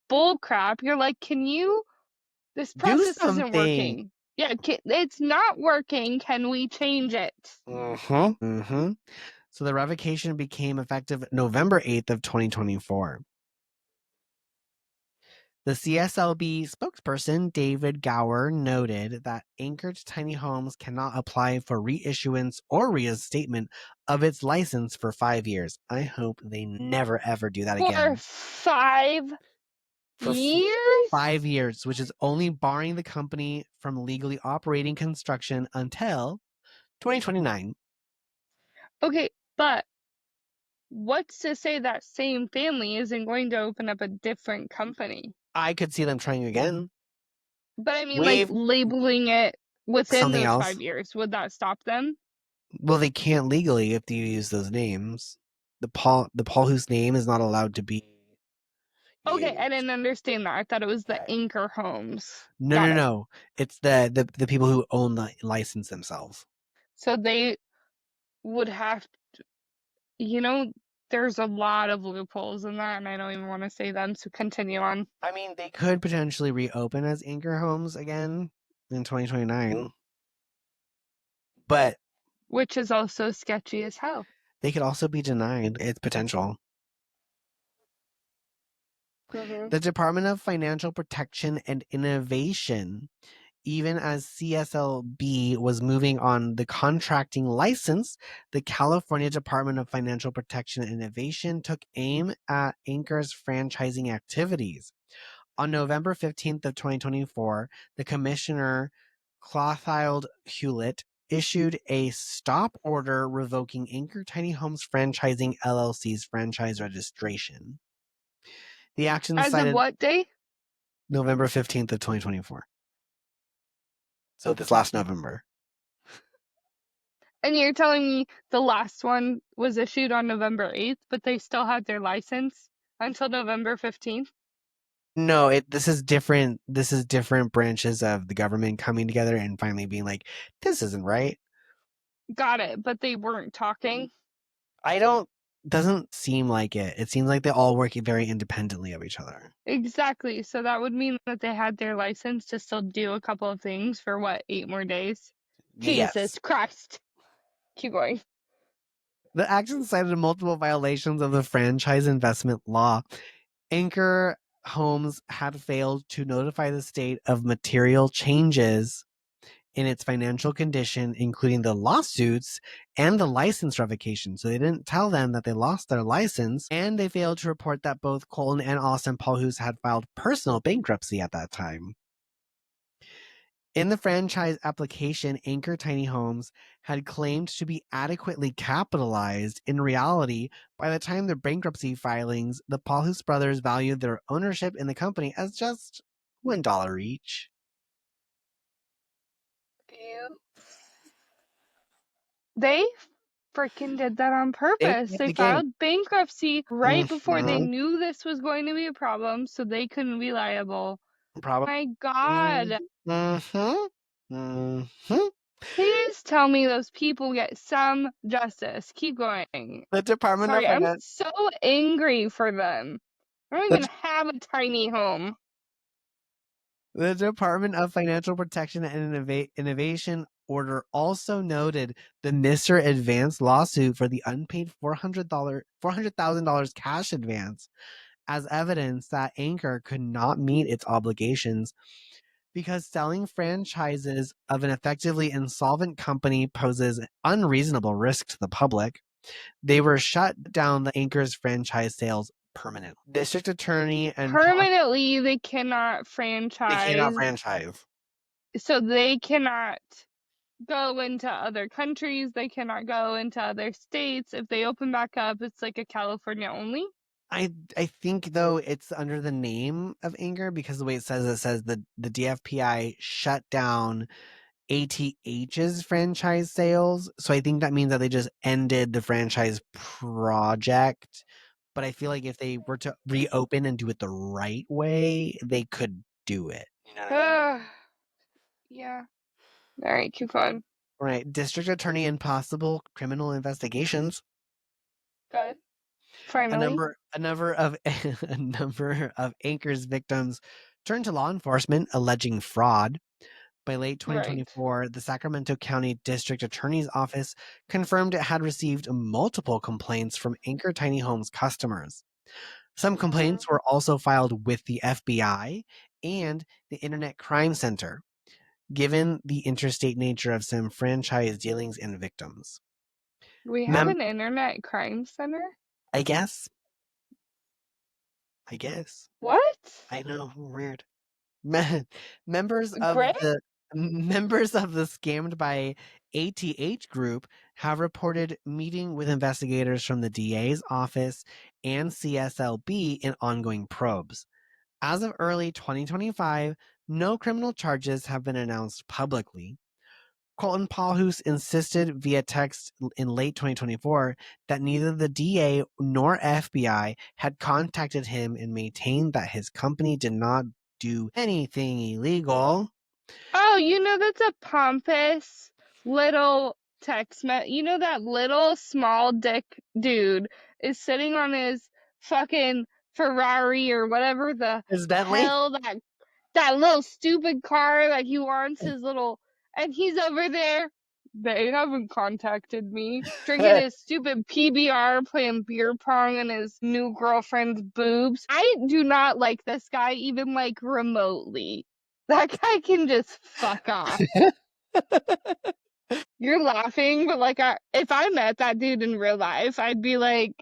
bull crap. You're like, this Do process isn't something. working. Yeah, it's not working. Can we change it? Mm-hmm. Mm-hmm. So the revocation became effective November 8th of 2024. The CSLB spokesperson, David Gower, noted that Anchored Tiny Homes cannot apply for reissuance or reinstatement of its license for 5 years. I hope they never ever do that For again. 5 years? 5 years, which is only barring the company from legally operating construction until 2029. Okay, but what's to say that same family isn't going to open up a different company? I could see them trying again. But I mean, like We've labeling it within something those else. 5 years, would that stop them? Well, they can't legally if you use those names. The Pahlhus name is not allowed to be Okay, I used. didn't understand that. I thought it was the Anchor Homes. No, Got no, it. no. It's the people who own the license themselves. So they would have, you know, there's a lot of loopholes in that, and I don't even want to say them, so continue on. I mean, they could potentially reopen as Anchor Homes again in 2029, but Which is also sketchy as hell. they could also be denied its potential. Hmm. The Department of Financial Protection and Innovation, even as CSLB was moving on the contracting license, the California Department of Financial Protection and Innovation took aim at Anchor's franchising activities. On November 15th of 2024, the commissioner, Clothild Hewlett, issued a stop order revoking Anchor Tiny Homes Franchising LLC's franchise registration. The action As of cited what day? November 15th of 2024. So this last November. And you're telling me the last one was issued on November 8th, but they still had their license until November 15th? No, this is different. This is different branches of the government coming together and finally being like, this isn't right. Got it, but they weren't talking. I don't, doesn't seem like it. It seems like they all work very independently of each other. Exactly. So that would mean that they had their license to still do a couple of things for what, 8 more days? Yes. Jesus Christ. Keep going. The action cited multiple violations of the franchise investment law. Anchor Homes had failed to notify the state of material changes in its financial condition, including the lawsuits and the license revocation. So they didn't tell them that they lost their license, and they failed to report that both Colton and Austin Pahlhus had filed personal bankruptcy at that time. In the franchise application, Anchor Tiny Homes had claimed to be adequately capitalized. In reality, by the time of their bankruptcy filings, the Pahlhus brothers valued their ownership in the company as just $1 each. They freaking did that on They purpose. played They the game. filed bankruptcy right before they Mm-hmm. knew this was going to be a problem, so they couldn't be liable. Probably. My God. Mm-hmm. Mm-hmm. Please tell me those people get some justice. Keep going. The Department of Sorry, I'm Finance. so angry for them. I don't even The, have a tiny home. the Department of Financial Protection and Innovation order also noted the Mr. Advance lawsuit for the unpaid $400,000 cash advance as evidence that Anchor could not meet its obligations because selling franchises of an effectively insolvent company poses unreasonable risk to the public. They were shut down the Anchor's franchise sales permanently. District Attorney and Permanently, they cannot they cannot franchise, franchise. so they cannot go into other countries. They cannot go into other states. If they open back up, it's like a California only. I think though it's under the name of Anchor because the way it says the DFPI shut down ATH's franchise sales. So I think that means that they just ended the franchise project, but I feel like if they were to reopen and do it the right way, they could do it. You know what I mean? Yeah. All right, keep going. Right. District Attorney and possible criminal investigations. Good. A Finally. number of a number of Anchor's victims turned to law enforcement alleging fraud. By late Right. 2024, the Sacramento County District Attorney's Office confirmed it had received multiple complaints from Anchor Tiny Homes customers. Some Mhm. complaints were also filed with the FBI and the Internet Crime Center, given the interstate nature of some franchise dealings and victims. We have Mem- an internet crime center? I guess. I guess. What? I know, weird. Me- members of Great? the members of the Scammed by ATH group have reported meeting with investigators from the DA's office and CSLB in ongoing probes. As of early 2025, no criminal charges have been announced publicly. Colton Pahlhus insisted via text in late 2024 that neither the DA nor FBI had contacted him and maintained that his company did not do anything illegal. Oh, that's a pompous little that little small dick dude is sitting on his fucking Ferrari or whatever the Is Bentley? hell that little stupid car that he wants his little, and he's over there. They haven't contacted me. Drinking his stupid PBR, playing beer pong in his new girlfriend's boobs. I do not like this guy even like remotely. That guy can just fuck off. You're laughing, but like if I met that dude in real life, I'd be like,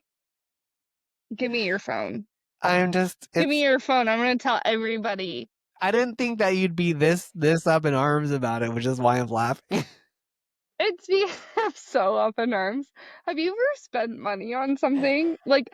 give me your phone. I'm just Give me it's your phone. I'm gonna tell everybody. I didn't think that you'd be this up in arms about it, which is why I'm laughing. It's me. I'm so up in arms. Have you ever spent money on something? Like,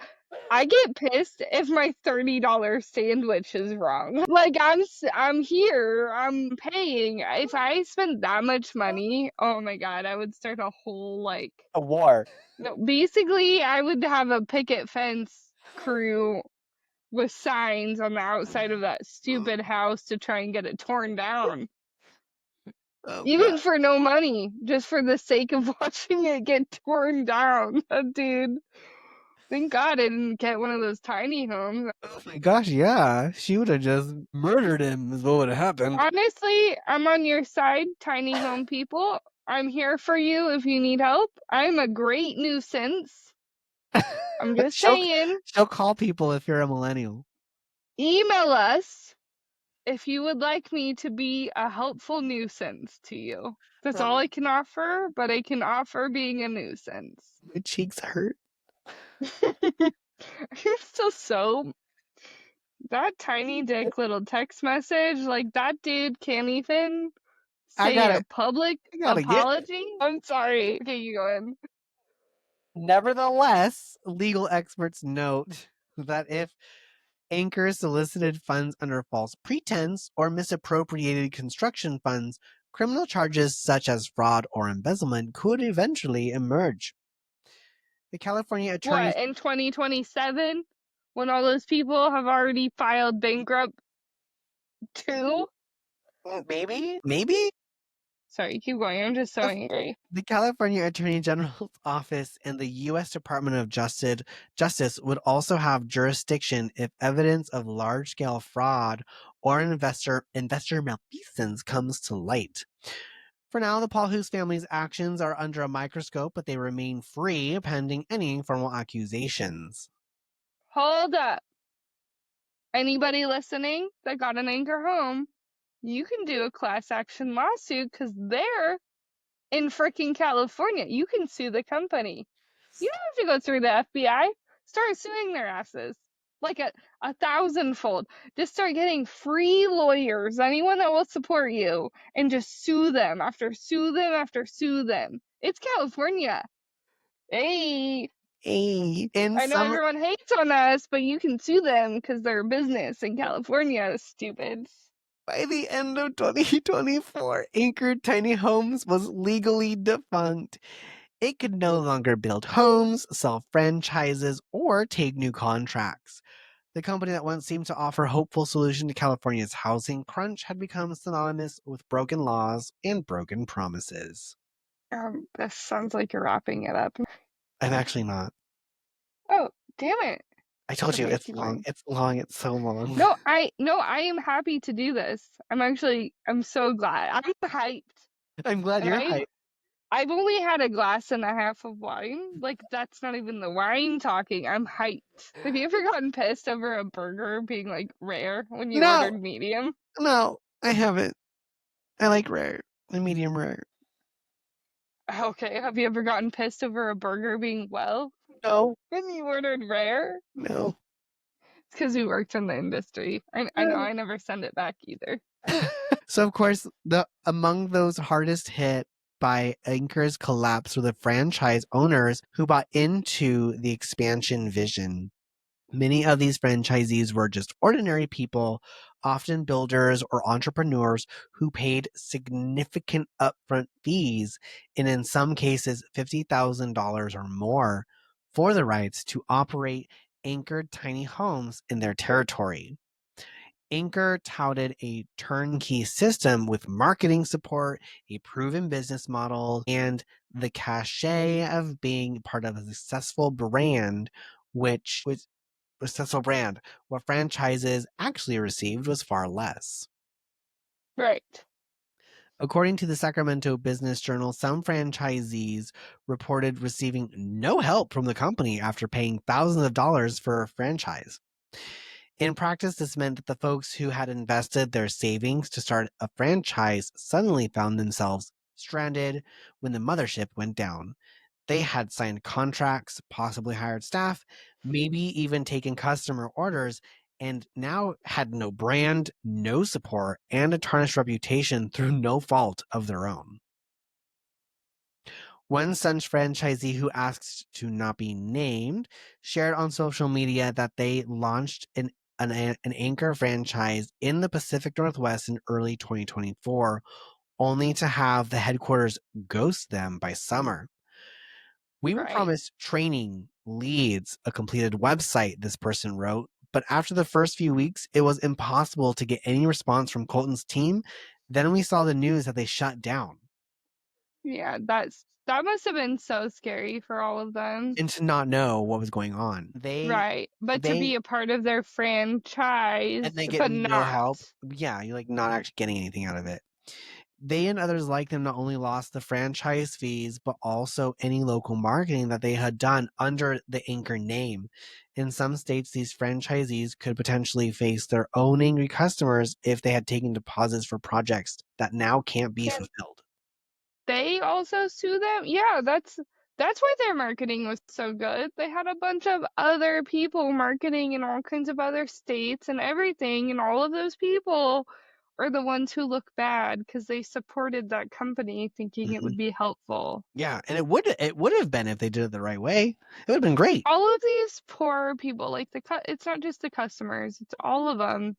I get pissed if my $30 sandwich is wrong. Like, I'm here. I'm paying. If I spent that much money, oh my God, I would start a whole like. A war. No, basically, I would have a picket fence crew with signs on the outside of that stupid house to try and get it torn down. Oh Even god. for no money, just for the sake of watching it get torn down. Dude, thank God I didn't get one of those tiny homes. Oh my gosh, yeah. She would have just murdered him is what would have happened. Honestly, I'm on your side, tiny home people. I'm here for you if you need help. I'm a great nuisance. I'm just she'll saying, she'll call people if you're a millennial. email us if you would like me to be a helpful nuisance to you. That's all I can offer, but I can offer being a nuisance. My cheeks hurt. You're still so that tiny dick little text message, like that dude can't even I say gotta a public I gotta get apology. I'm sorry. Okay, you go in. Nevertheless, legal experts note that if Anchor solicited funds under false pretense or misappropriated construction funds, criminal charges such as fraud or embezzlement could eventually emerge. The California What, attorneys in 2027? When all those people have already filed bankrupt too? maybe Sorry, keep going. I'm just so angry. the California Attorney General's office and the U.S. Department of Justice would also have jurisdiction if evidence of large-scale fraud or investor malfeasance comes to light. For now, the Pahlhus family's actions are under a microscope, but they remain free pending any formal accusations. Hold up. Anybody listening that got an Anchor home, you can do a class action lawsuit because they're in freaking California. You can sue the company. You don't have to go through the FBI. Start suing their asses. Like a thousandfold. Just start getting free lawyers, anyone that will support you, and just sue them after sue them after sue them. It's California. Hey, In I know some everyone hates on us, but you can sue them because they're a business in California, stupid. By the end of 2024, Anchored Tiny Homes was legally defunct. It could no longer build homes, sell franchises, or take new contracts. The company that once seemed to offer a hopeful solution to California's housing crunch had become synonymous with broken laws and broken promises. This sounds like you're wrapping it up. I'm actually not. Oh, damn it. I told We're you it's making long. mine. It's long. It's so long. No, I am happy to do this. I'm so glad. I'm hyped. I'm glad And you're hyped. I've only had a glass and a half of wine. Like that's not even the wine talking. I'm hyped. Have you ever gotten pissed over a burger being like rare when you No, ordered medium? no, I haven't. I like rare and medium rare. Okay, have you ever gotten pissed over a burger being well No, when you ordered rare? no. It's because we worked in the industry. I know I never send it back either. So of course, the among those hardest hit by Anchor's collapse were the franchise owners who bought into the expansion vision. Many of these franchisees were just ordinary people, often builders or entrepreneurs who paid significant upfront fees, and in some cases $50,000 or more, for the rights to operate anchored tiny homes in their territory. Anchor touted a turnkey system with marketing support, a proven business model, and the cachet of being part of a successful brand, which was a successful brand. What franchises actually received was far less. Right. According to the Sacramento Business Journal, some franchisees reported receiving no help from the company after paying thousands of dollars for a franchise. In practice, this meant that the folks who had invested their savings to start a franchise suddenly found themselves stranded when the mothership went down. They had signed contracts, possibly hired staff, maybe even taken customer orders, and now had no brand, no support, and a tarnished reputation through no fault of their own. One such franchisee who asked to not be named shared on social media that they launched an Anchor franchise in the Pacific Northwest in early 2024, only to have the headquarters ghost them by summer. We were Right. promised training, leads, a completed website, this person wrote, but after the first few weeks, it was impossible to get any response from Colton's team. Then we saw the news that they shut down. Yeah, that must have been so scary for all of them. And to not know what was going on. They Right. But to they be a part of their and franchise, they get but no not. help. Yeah, you're like not actually getting anything out of it. They and others like them not only lost the franchise fees, but also any local marketing that they had done under the Anchor name. In some states, these franchisees could potentially face their own angry customers if they had taken deposits for projects that now can't be Can fulfilled. they also sue them? Yeah, that's why their marketing was so good. They had a bunch of other people marketing in all kinds of other states and everything, and all of those people are the ones who look bad because they supported that company thinking it Mhm. would be helpful. Yeah, and it would have been if they did it the right way. It would have been great. All of these poor people, like it's not just the customers, it's all of them.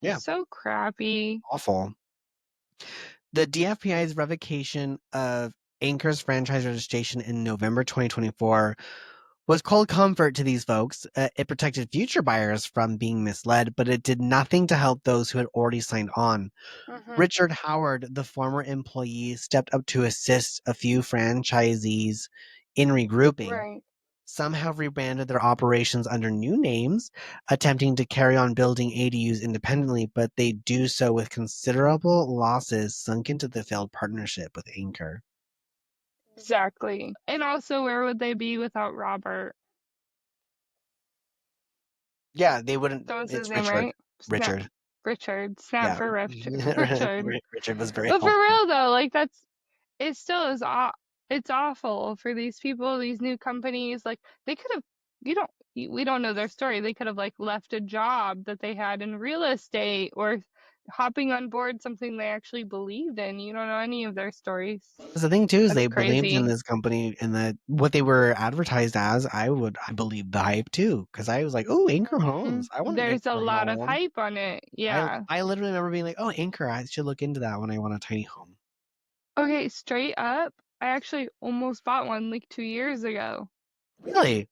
Yeah, So crappy. awful. The DFPI's revocation of Anchor's franchise registration in November 2024 was cold comfort to these folks. It protected future buyers from being misled, but it did nothing to help those who had already signed on. Hmm. Richard Howard, the former employee, stepped up to assist a few franchisees in regrouping. Right. Some have rebranded their operations under new names, attempting to carry on building ADUs independently, but they do so with considerable losses sunk into the failed partnership with Anchor. Exactly. And also, where would they be without Robert? Yeah, they wouldn't. That was his It's name, Richard. right? Snap. Richard. Richard. Snap Yeah. for Richard. Richard was very But for helpful. real though, like it still is it's awful for these people, these new companies. Like they could have, we don't know their story. They could have like left a job that they had in real estate or hopping on board something they actually believed in. You don't know any of their stories. The thing too is That's they believed in crazy. this company and that what they were advertised as. I believed the hype too because I was like, oh, Anchor Hmm. Homes. I want an There's a Anchor lot of home. hype on it. I Yeah. I literally remember being like, oh, Anchor. I should look into that when I want a tiny home. Okay, straight up. I actually almost bought one like 2 years ago. Really?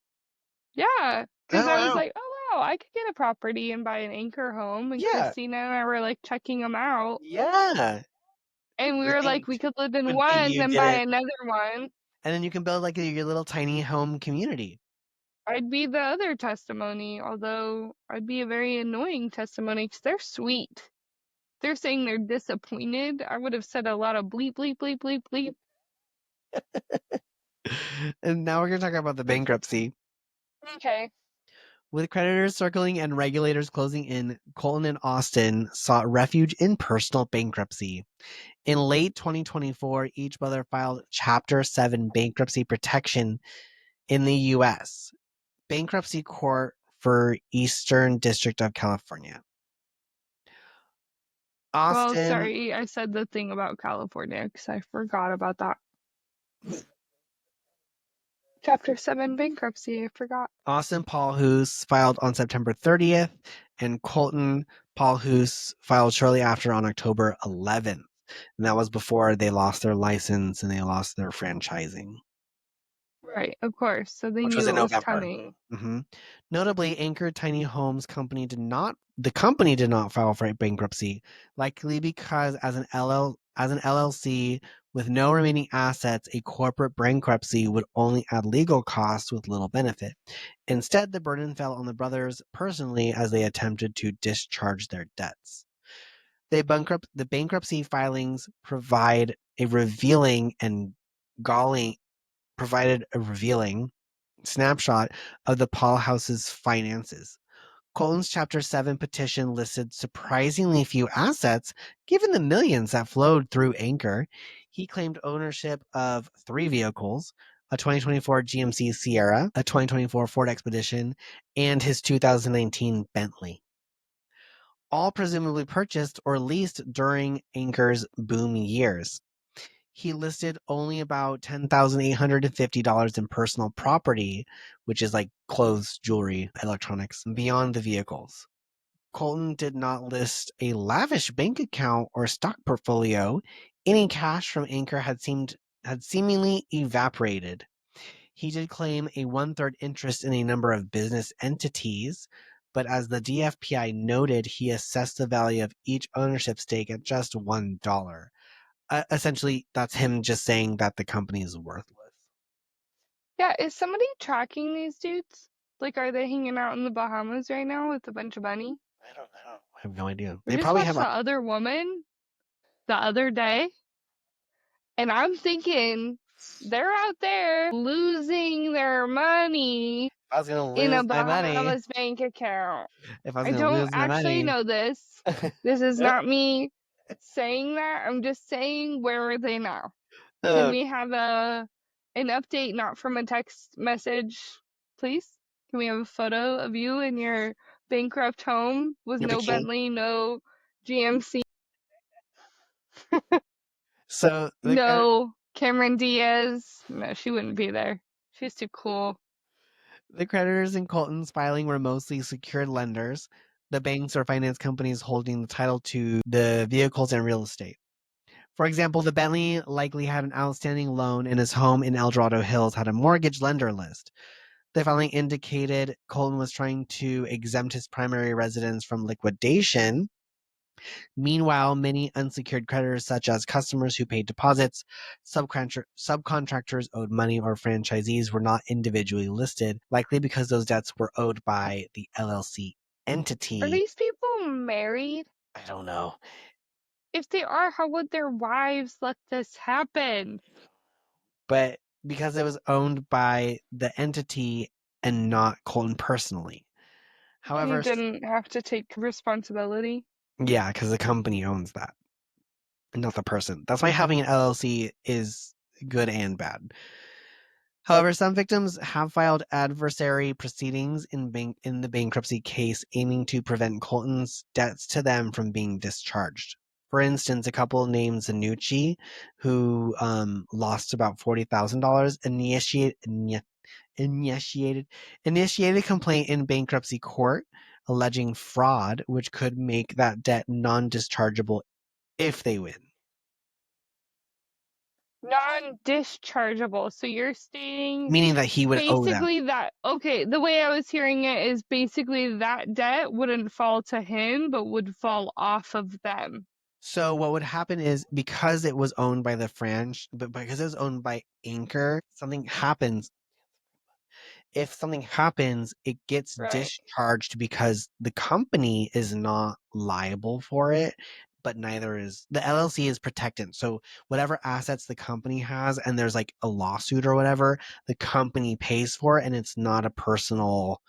Yeah, because Oh I was wow. like, oh wow, I could get a property and buy an anchor home. And Yeah. Christina and I were like checking them out. Yeah. And we were like, we could live in But then one you and buy didn't. another one. And then you can build like your little tiny home community. I'd be the other testimony, although I'd be a very annoying testimony because they're sweet. They're saying they're disappointed. I would have said a lot of bleep, bleep, bleep, bleep, bleep. And now we're going to talk about the bankruptcy. Okay. With creditors circling and regulators closing in, Colton and Austin sought refuge in personal bankruptcy. In late 2024, each brother filed Chapter 7 bankruptcy protection in the U.S. Bankruptcy Court for Eastern District of California. Well, Austin sorry, I said the thing about California because I forgot about that. Chapter 7 bankruptcy, I forgot. Pahlhus filed on September 30th, and Colton Pahlhus filed shortly after on October 11th. And that was before they lost their license and they lost their franchising, Right, of course. So they which was knew in it was November. coming. Notably, Anchor Tiny Homes Company the company did not file for bankruptcy, likely because as an LLC with no remaining assets, a corporate bankruptcy would only add legal costs with little benefit. Instead, the burden fell on the brothers personally as they attempted to discharge their debts. The bankruptcy filings provided a revealing snapshot of the Pahlhus's finances. Colton's Chapter 7 petition listed surprisingly few assets given the millions that flowed through Anchor. He claimed ownership of 3 vehicles, a 2024 GMC Sierra, a 2024 Ford Expedition, and his 2019 Bentley, all presumably purchased or leased during Anchor's boom years. He listed only about $10,850 in personal property, which is like clothes, jewelry, electronics, beyond the vehicles. Colton did not list a lavish bank account or stock portfolio. Any cash from Anchor had seemingly evaporated. He did claim a 1/3 interest in a number of business entities, but as the DFPI noted, he assessed the value of each ownership stake at just $1. Essentially, that's him just saying that the company is worthless. Yeah, is somebody tracking these dudes? Like, are they hanging out in the Bahamas right now with a bunch of money? I don't know. I have no idea. We They just probably watched have. The Other Woman the other day, and I'm thinking they're out there losing their money I was gonna in a lose my money. Bahamas bank account. If I was I gonna don't lose my actually money. know this. This is not me saying that. I'm just saying, where are they now? Can we have an update, not from a text message, please? Can we have a photo of you in your bankrupt home with Your no bikini. Bentley, no GMC, So no Cameron Diaz? No, she wouldn't be there. She's too cool. the creditors in Colton's filing were mostly secured lenders, the banks or finance companies holding the title to the vehicles and real estate. For example, the Bentley likely had an outstanding loan, and his home in El Dorado Hills had a mortgage lender list. The filing indicated Colton was trying to exempt his primary residence from liquidation. Meanwhile, many unsecured creditors, such as customers who paid deposits, subcontractors owed money, or franchisees, were not individually listed, likely because those debts were owed by the LLC Are entity. these people married? I don't know. If they are, how would their wives let this happen? But because it was owned by the entity and not Colton personally. He However, didn't have to take responsibility. yeah, because the company owns that, not the person. That's why having an LLC is good and bad. However, some victims have filed adversary proceedings in the bankruptcy case, aiming to prevent Colton's debts to them from being discharged. For instance, a couple named Zanucci, who lost about $40,000, initiated a complaint in bankruptcy court alleging fraud, which could make that debt non-dischargeable if they win. Non-dischargeable. So you're stating meaning that he would owe them. basically that, okay, the way I was hearing it is basically that debt wouldn't fall to him, but would fall off of them. So what would happen is because it was owned by the franchise, but because it was owned by Anchor, something happens. If something happens, it gets Right. discharged because the company is not liable for it, but neither is the LLC is protected. So whatever assets the company has and there's like a lawsuit or whatever, the company pays for it and it's not a personal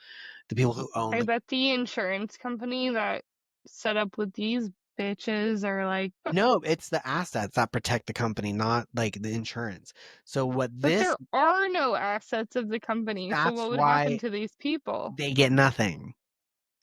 the people who own I the bet the insurance company that set up with these bitches are like, no, it's the assets that protect the company, not like the insurance. So what but this there are no assets of the company. So that's what would happen why to these people? they get nothing.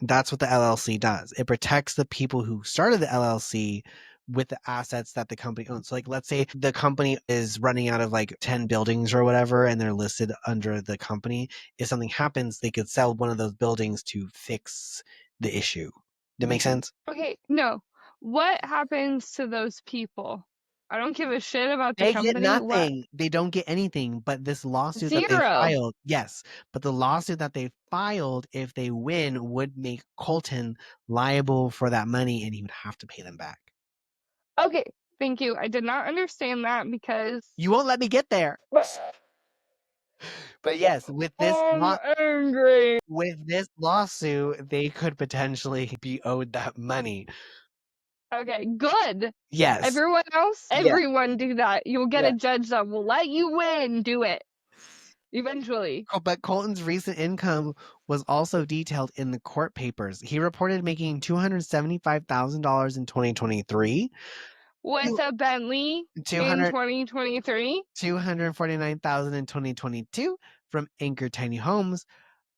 That's what the LLC does. It protects the people who started the LLC with the assets that the company owns. So like let's say the company is running out of like 10 buildings or whatever and they're listed under the company. If something happens, they could sell one of those buildings to fix the issue. That make sense? Okay, no. What happens to those people? I don't give a shit about the They get company. What? nothing. They don't get anything. But this lawsuit that they Zero. filed, yes, but the lawsuit that they filed, if they win, would make Colton liable for that money and he would have to pay them back. Okay, thank you. I did not understand that because You won't let me get there. But yes, I'm angry. with this lawsuit, they could potentially be owed that money. Okay, good. Yes. Everyone else, Yeah. everyone do that. You'll get Yeah. a judge that will let you win. Do it. Eventually. But Colton's recent income was also detailed in the court papers. He reported making $275,000 in 2023, With a Bentley in 200 2023. 249,000 in 2022 from Anchor Tiny Homes,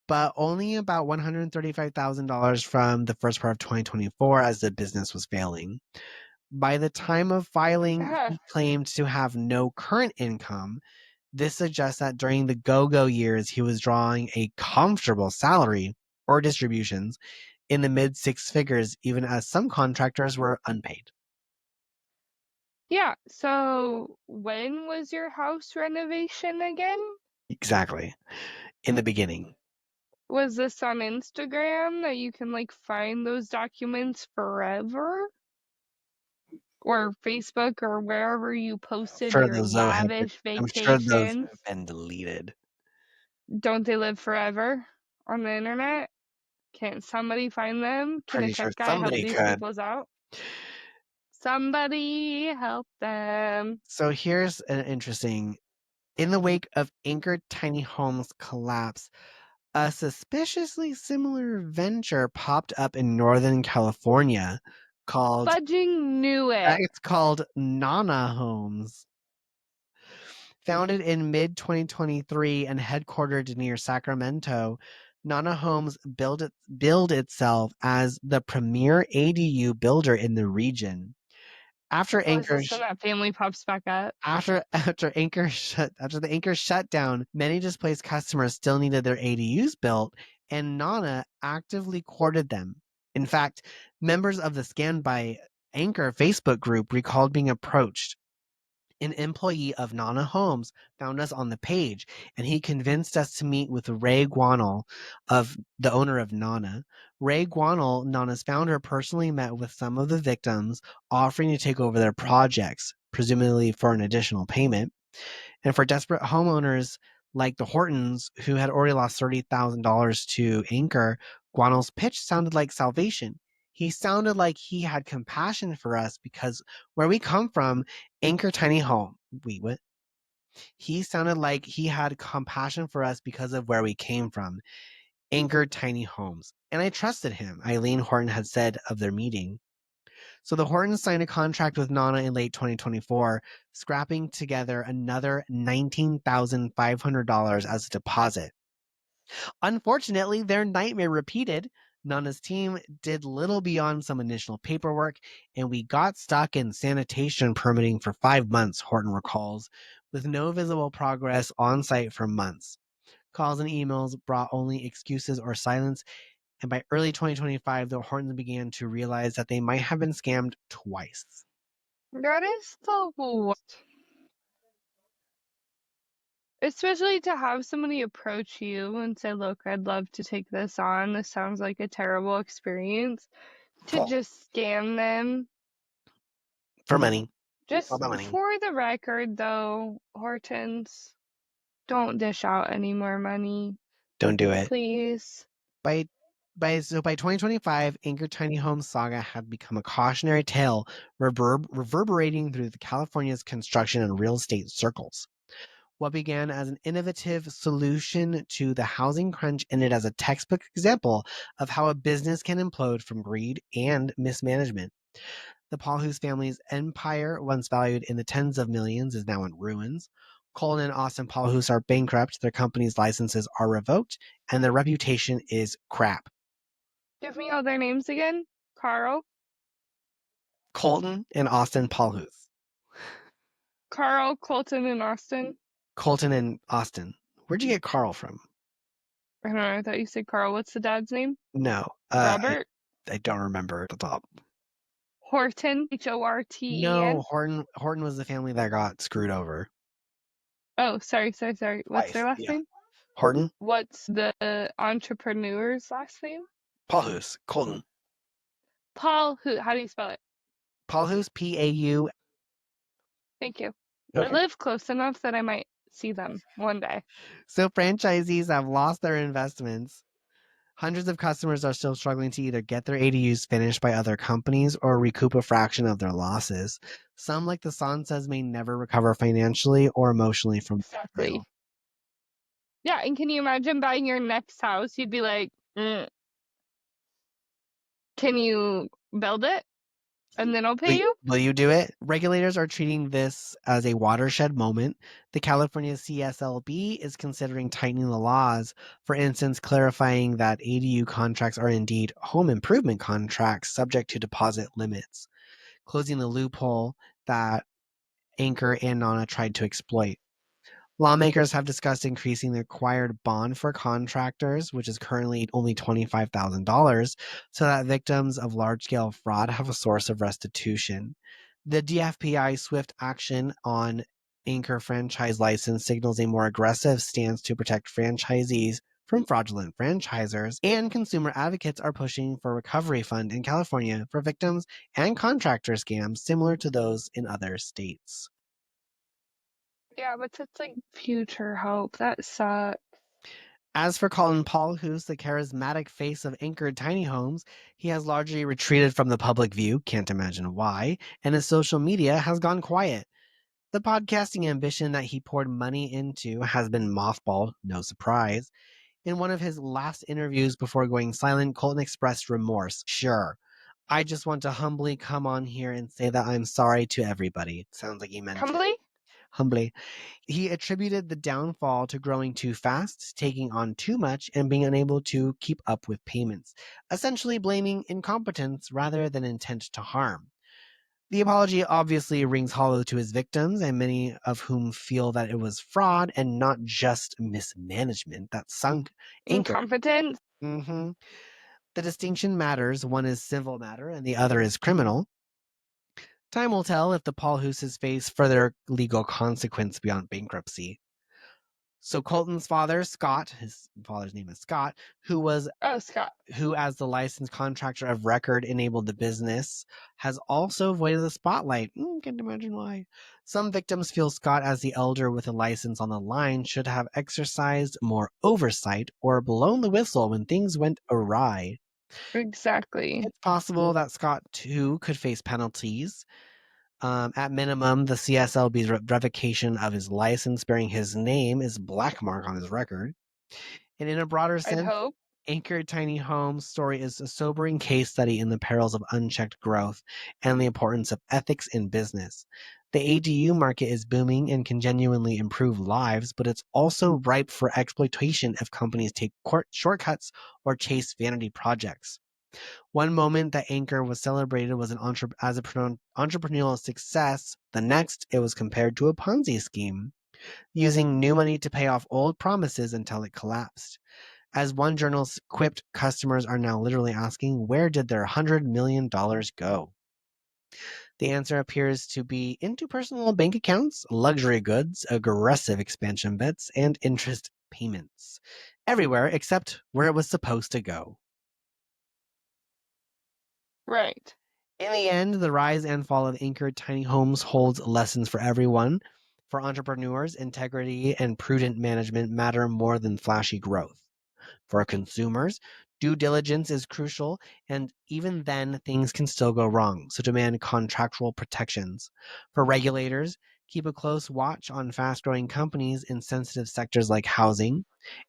but only about $135,000 from the first part of 2024 as the business was failing. By the time of filing, he claimed to have no current income. This suggests that during the go-go years, he was drawing a comfortable salary or distributions in the mid six figures, even as some contractors were unpaid. Yeah, so when was your house renovation again? Exactly. In the beginning. Was this on Instagram that you can like find those documents forever? Or Facebook or wherever you posted Sure, your those though have been, lavish I'm sure those vacations? have been deleted. Don't they live forever on the internet? Can't somebody find them? Can a Pretty sure tech guy help somebody these could. peoples out? Somebody help them. So here's an interesting in the wake of Anchor Tiny Homes collapse, a suspiciously similar venture popped up in Northern California called Fudging knew it. it's called Nana Homes. Founded in mid 2023 and headquartered near Sacramento, Nana Homes build itself as the premier ADU builder in the region. After Oh, is Anchor this when that family pops back up? after the Anchor shut down, many displaced customers still needed their ADUs built, and Nana actively courted them. In fact, members of the Scan by Anchor Facebook group recalled being approached. An employee of Nana Homes found us on the page, and he convinced us to meet with Ray Guanel, of the owner of Nana. Ray Guanel, Nana's founder, personally met with some of the victims, offering to take over their projects, presumably for an additional payment. And for desperate homeowners like the Hortons, who had already lost $30,000 to Anchor, Guanel's pitch sounded like salvation. He sounded like he had compassion for us because where we come from, Anchor Tiny Home, we went. He sounded like he had compassion for us because of where we came from, Anchor Tiny Homes. And I trusted him, Eileen Horton had said of their meeting. So the Hortons signed a contract with Nana in late 2024, scrapping together another $19,500 as a deposit. Unfortunately, their nightmare repeated. Nana's team did little beyond some initial paperwork, and we got stuck in sanitation permitting for 5 months, Horton recalls, with no visible progress on site for months. Calls and emails brought only excuses or silence, and by early 2025, the Hortons began to realize that they might have been scammed twice. That is the worst. Especially to have somebody approach you and say, "Look, I'd love to take this on. This sounds like a terrible experience." To just scam them. For money. All Just about money. for the record, though, Hortense, don't dish out any more money, Don't do it. please. By 2025, Anchor Tiny Home saga had become a cautionary tale reverberating through the California's construction and real estate circles. What began as an innovative solution to the housing crunch ended as a textbook example of how a business can implode from greed and mismanagement. The Pahlhus family's empire, once valued in the tens of millions, is now in ruins. Colton and Austin Pahlhus are bankrupt, their company's licenses are revoked, and their reputation is crap. Give me all their names again. Carl, Colton and Austin Pahlhus. Colton, and Austin. Colton and Austin. Where'd you get Carl from? I don't know. I thought you said Carl. What's the dad's name? No, Robert. I don't remember at the top. Horton, Horten. No, Horton was the family that got screwed over. Oh, sorry. What's their last name? Horton? What's the entrepreneur's last name? Pahlhus. Colton. Paul, how do you spell it? Pahlhus, P-A-U. Thank you. Okay. I live close enough that I might see them one day. So franchisees have lost their investments. Hundreds of customers are still struggling to either get their ADUs finished by other companies or recoup a fraction of their losses. Some, like the San says, may never recover financially or emotionally from Exactly. Yeah, and can you imagine buying your next house? You'd be like, can you build it? And then I'll pay you? Will you do it? Regulators are treating this as a watershed moment. The California CSLB is considering tightening the laws, for instance, clarifying that ADU contracts are indeed home improvement contracts subject to deposit limits, closing the loophole that Anchor and Nana tried to exploit. Lawmakers have discussed increasing the required bond for contractors, which is currently only $25,000, so that victims of large-scale fraud have a source of restitution. The DFPI's swift action on Anchor franchise license signals a more aggressive stance to protect franchisees from fraudulent franchisers, and consumer advocates are pushing for a recovery fund in California for victims and contractor scams similar to those in other states. Yeah, but that's like future hope. That sucks. As for Colton Pahlhus, the charismatic face of Anchored Tiny Homes, he has largely retreated from the public view, can't imagine why, and his social media has gone quiet. The podcasting ambition that he poured money into has been mothballed, no surprise. In one of his last interviews before going silent, Colton expressed remorse. Sure, I just want to humbly come on here and say that I'm sorry to everybody. Sounds like he meant Humbly? humbly. He attributed the downfall to growing too fast, taking on too much, and being unable to keep up with payments, essentially blaming incompetence rather than intent to harm. The apology obviously rings hollow to his victims, and many of whom feel that it was fraud and not just mismanagement that sunk Anchor. Incompetence? The distinction matters. One is civil matter and the other is criminal. Time will tell if the Pahlhuses face further legal consequence beyond bankruptcy. So Colton's father, Scott, his father's name is Scott, Scott, who as the licensed contractor of record enabled the business, has also avoided the spotlight. Can't imagine why. Some victims feel Scott, as the elder with a license on the line, should have exercised more oversight or blown the whistle when things went awry. Exactly. It's possible that Scott, too, could face penalties. At minimum, the CSLB's revocation of his license bearing his name is black mark on his record. And in a broader sense, hope. Anchored Tiny Homes' story is a sobering case study in the perils of unchecked growth and the importance of ethics in business. The ADU market is booming and can genuinely improve lives, but it's also ripe for exploitation if companies take shortcuts or chase vanity projects. One moment that Anchor was celebrated was as an entrepreneurial success. The next, it was compared to a Ponzi scheme, using new money to pay off old promises until it collapsed. As one journalist quipped, customers are now literally asking, where did their $100 million go? The answer appears to be into personal bank accounts, luxury goods, aggressive expansion bets, and interest payments. Everywhere except where it was supposed to go. Right. In the end, the rise and fall of anchored tiny homes holds lessons for everyone. For entrepreneurs, integrity and prudent management matter more than flashy growth. For consumers, due diligence is crucial, and even then, things can still go wrong, so demand contractual protections. For regulators, keep a close watch on fast growing companies in sensitive sectors like housing.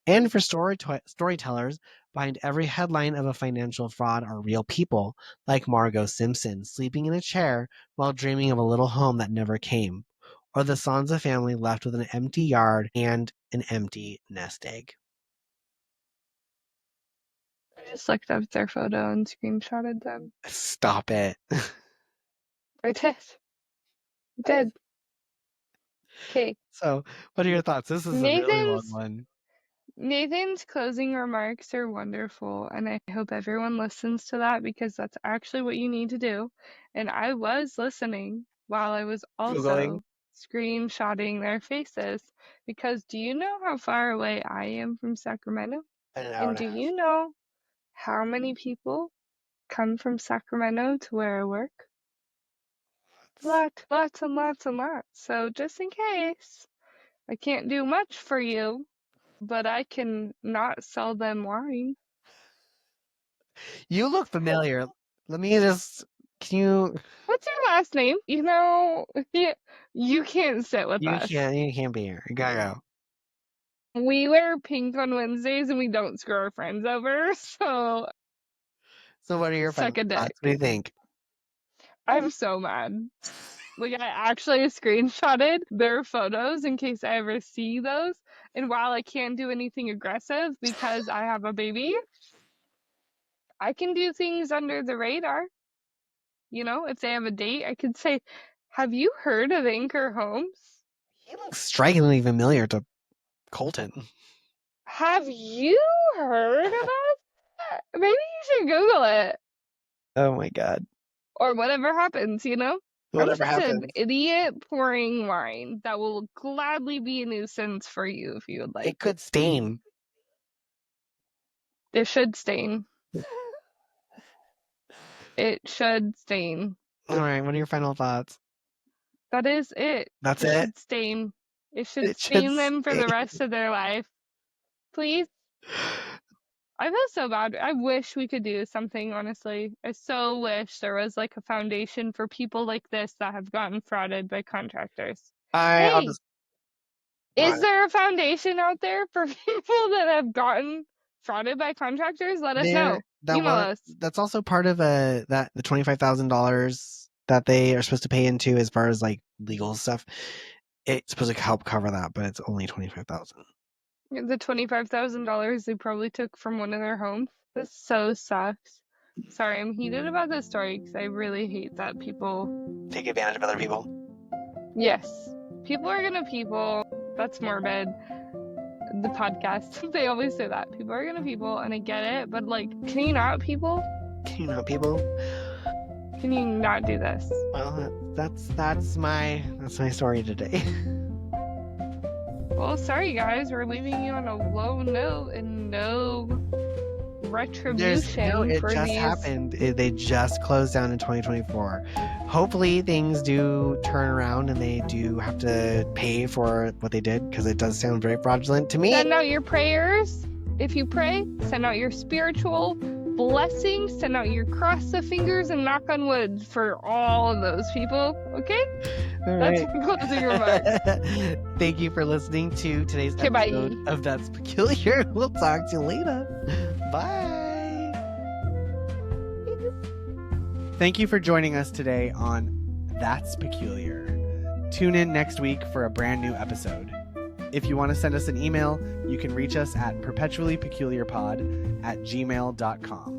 And for storytellers, behind every headline of a financial fraud are real people, like Margot Simpson, sleeping in a chair while dreaming of a little home that never came, or the Sansa family left with an empty yard and an empty nest egg. I just looked up their photo and screenshotted them. Stop it. I did. I did. Okay. So, what are your thoughts? This is a really long Nathan's one. Nathan's closing remarks are wonderful, and I hope everyone listens to that because that's actually what you need to do. And I was listening while I was Googling also screenshotting their faces because do you know how far away I am from Sacramento? in an hour And and a do half. you know how many people come from Sacramento to where I work? Lots and lots and lots. So just in case, I can't do much for you, but I can not sell them wine. You look familiar. Let me just. Can you? What's your last name? You know, you can't sit with You us. can't. You can't be here. You gotta go. We wear pink on Wednesdays and we don't screw our friends over, so So, what are your suck final a dick. thoughts? What do you think? I'm so mad. Like, I actually screenshotted their photos in case I ever see those. And while I can't do anything aggressive because I have a baby, I can do things under the radar. You know, if they have a date, I could say, have you heard of Anchor Homes? He looks strikingly familiar to Colton. Have you heard about that? Maybe you should Google it. Oh my god. Or whatever happens, you know? I'm Whatever just an happens. idiot pouring wine that will gladly be a nuisance for you if you would like. It could stain. It should stain. It should stain. All right. What are your final thoughts? That is it. That's It it. should stain. It should It should stain them for the stain. rest of their life. Please. I feel so bad. I wish we could do something, honestly. I so wish there was like a foundation for people like this that have gotten frauded by contractors. I'll Hey, just. is there a foundation out there for people that have gotten frauded by contractors? Let us know. Email us. That's also part of the $25,000 that they are supposed to pay into as far as like legal stuff. It's supposed to help cover that, but it's only 25,000. The $25,000 they probably took from one of their homes. This so sucks. Sorry, I'm heated about this story because I really hate that people Take advantage of other people. Yes, people are gonna people. That's morbid. The podcast, they always say that people are gonna people, and I get it. But like, can you not people? Can you not people? Can you not do this? Well, that's my story today. Well, sorry guys, we're leaving you on a low note and no retribution it for just these. happened. They just closed down in 2024. Hopefully things do turn around and they do have to pay for what they did because it does sound very fraudulent to me. Send out your prayers. If you pray, send out your spiritual blessings. Send out your cross the fingers and knock on wood for all of those people. Okay? All That's right. my closing remarks. Thank you for listening to today's Okay, episode bye. of That's Peculiar. We'll talk to you later. Bye. Thank you for joining us today on That's Peculiar. Tune in next week for a brand new episode. If you want to send us an email, you can reach us at perpetuallypeculiarpod@gmail.com.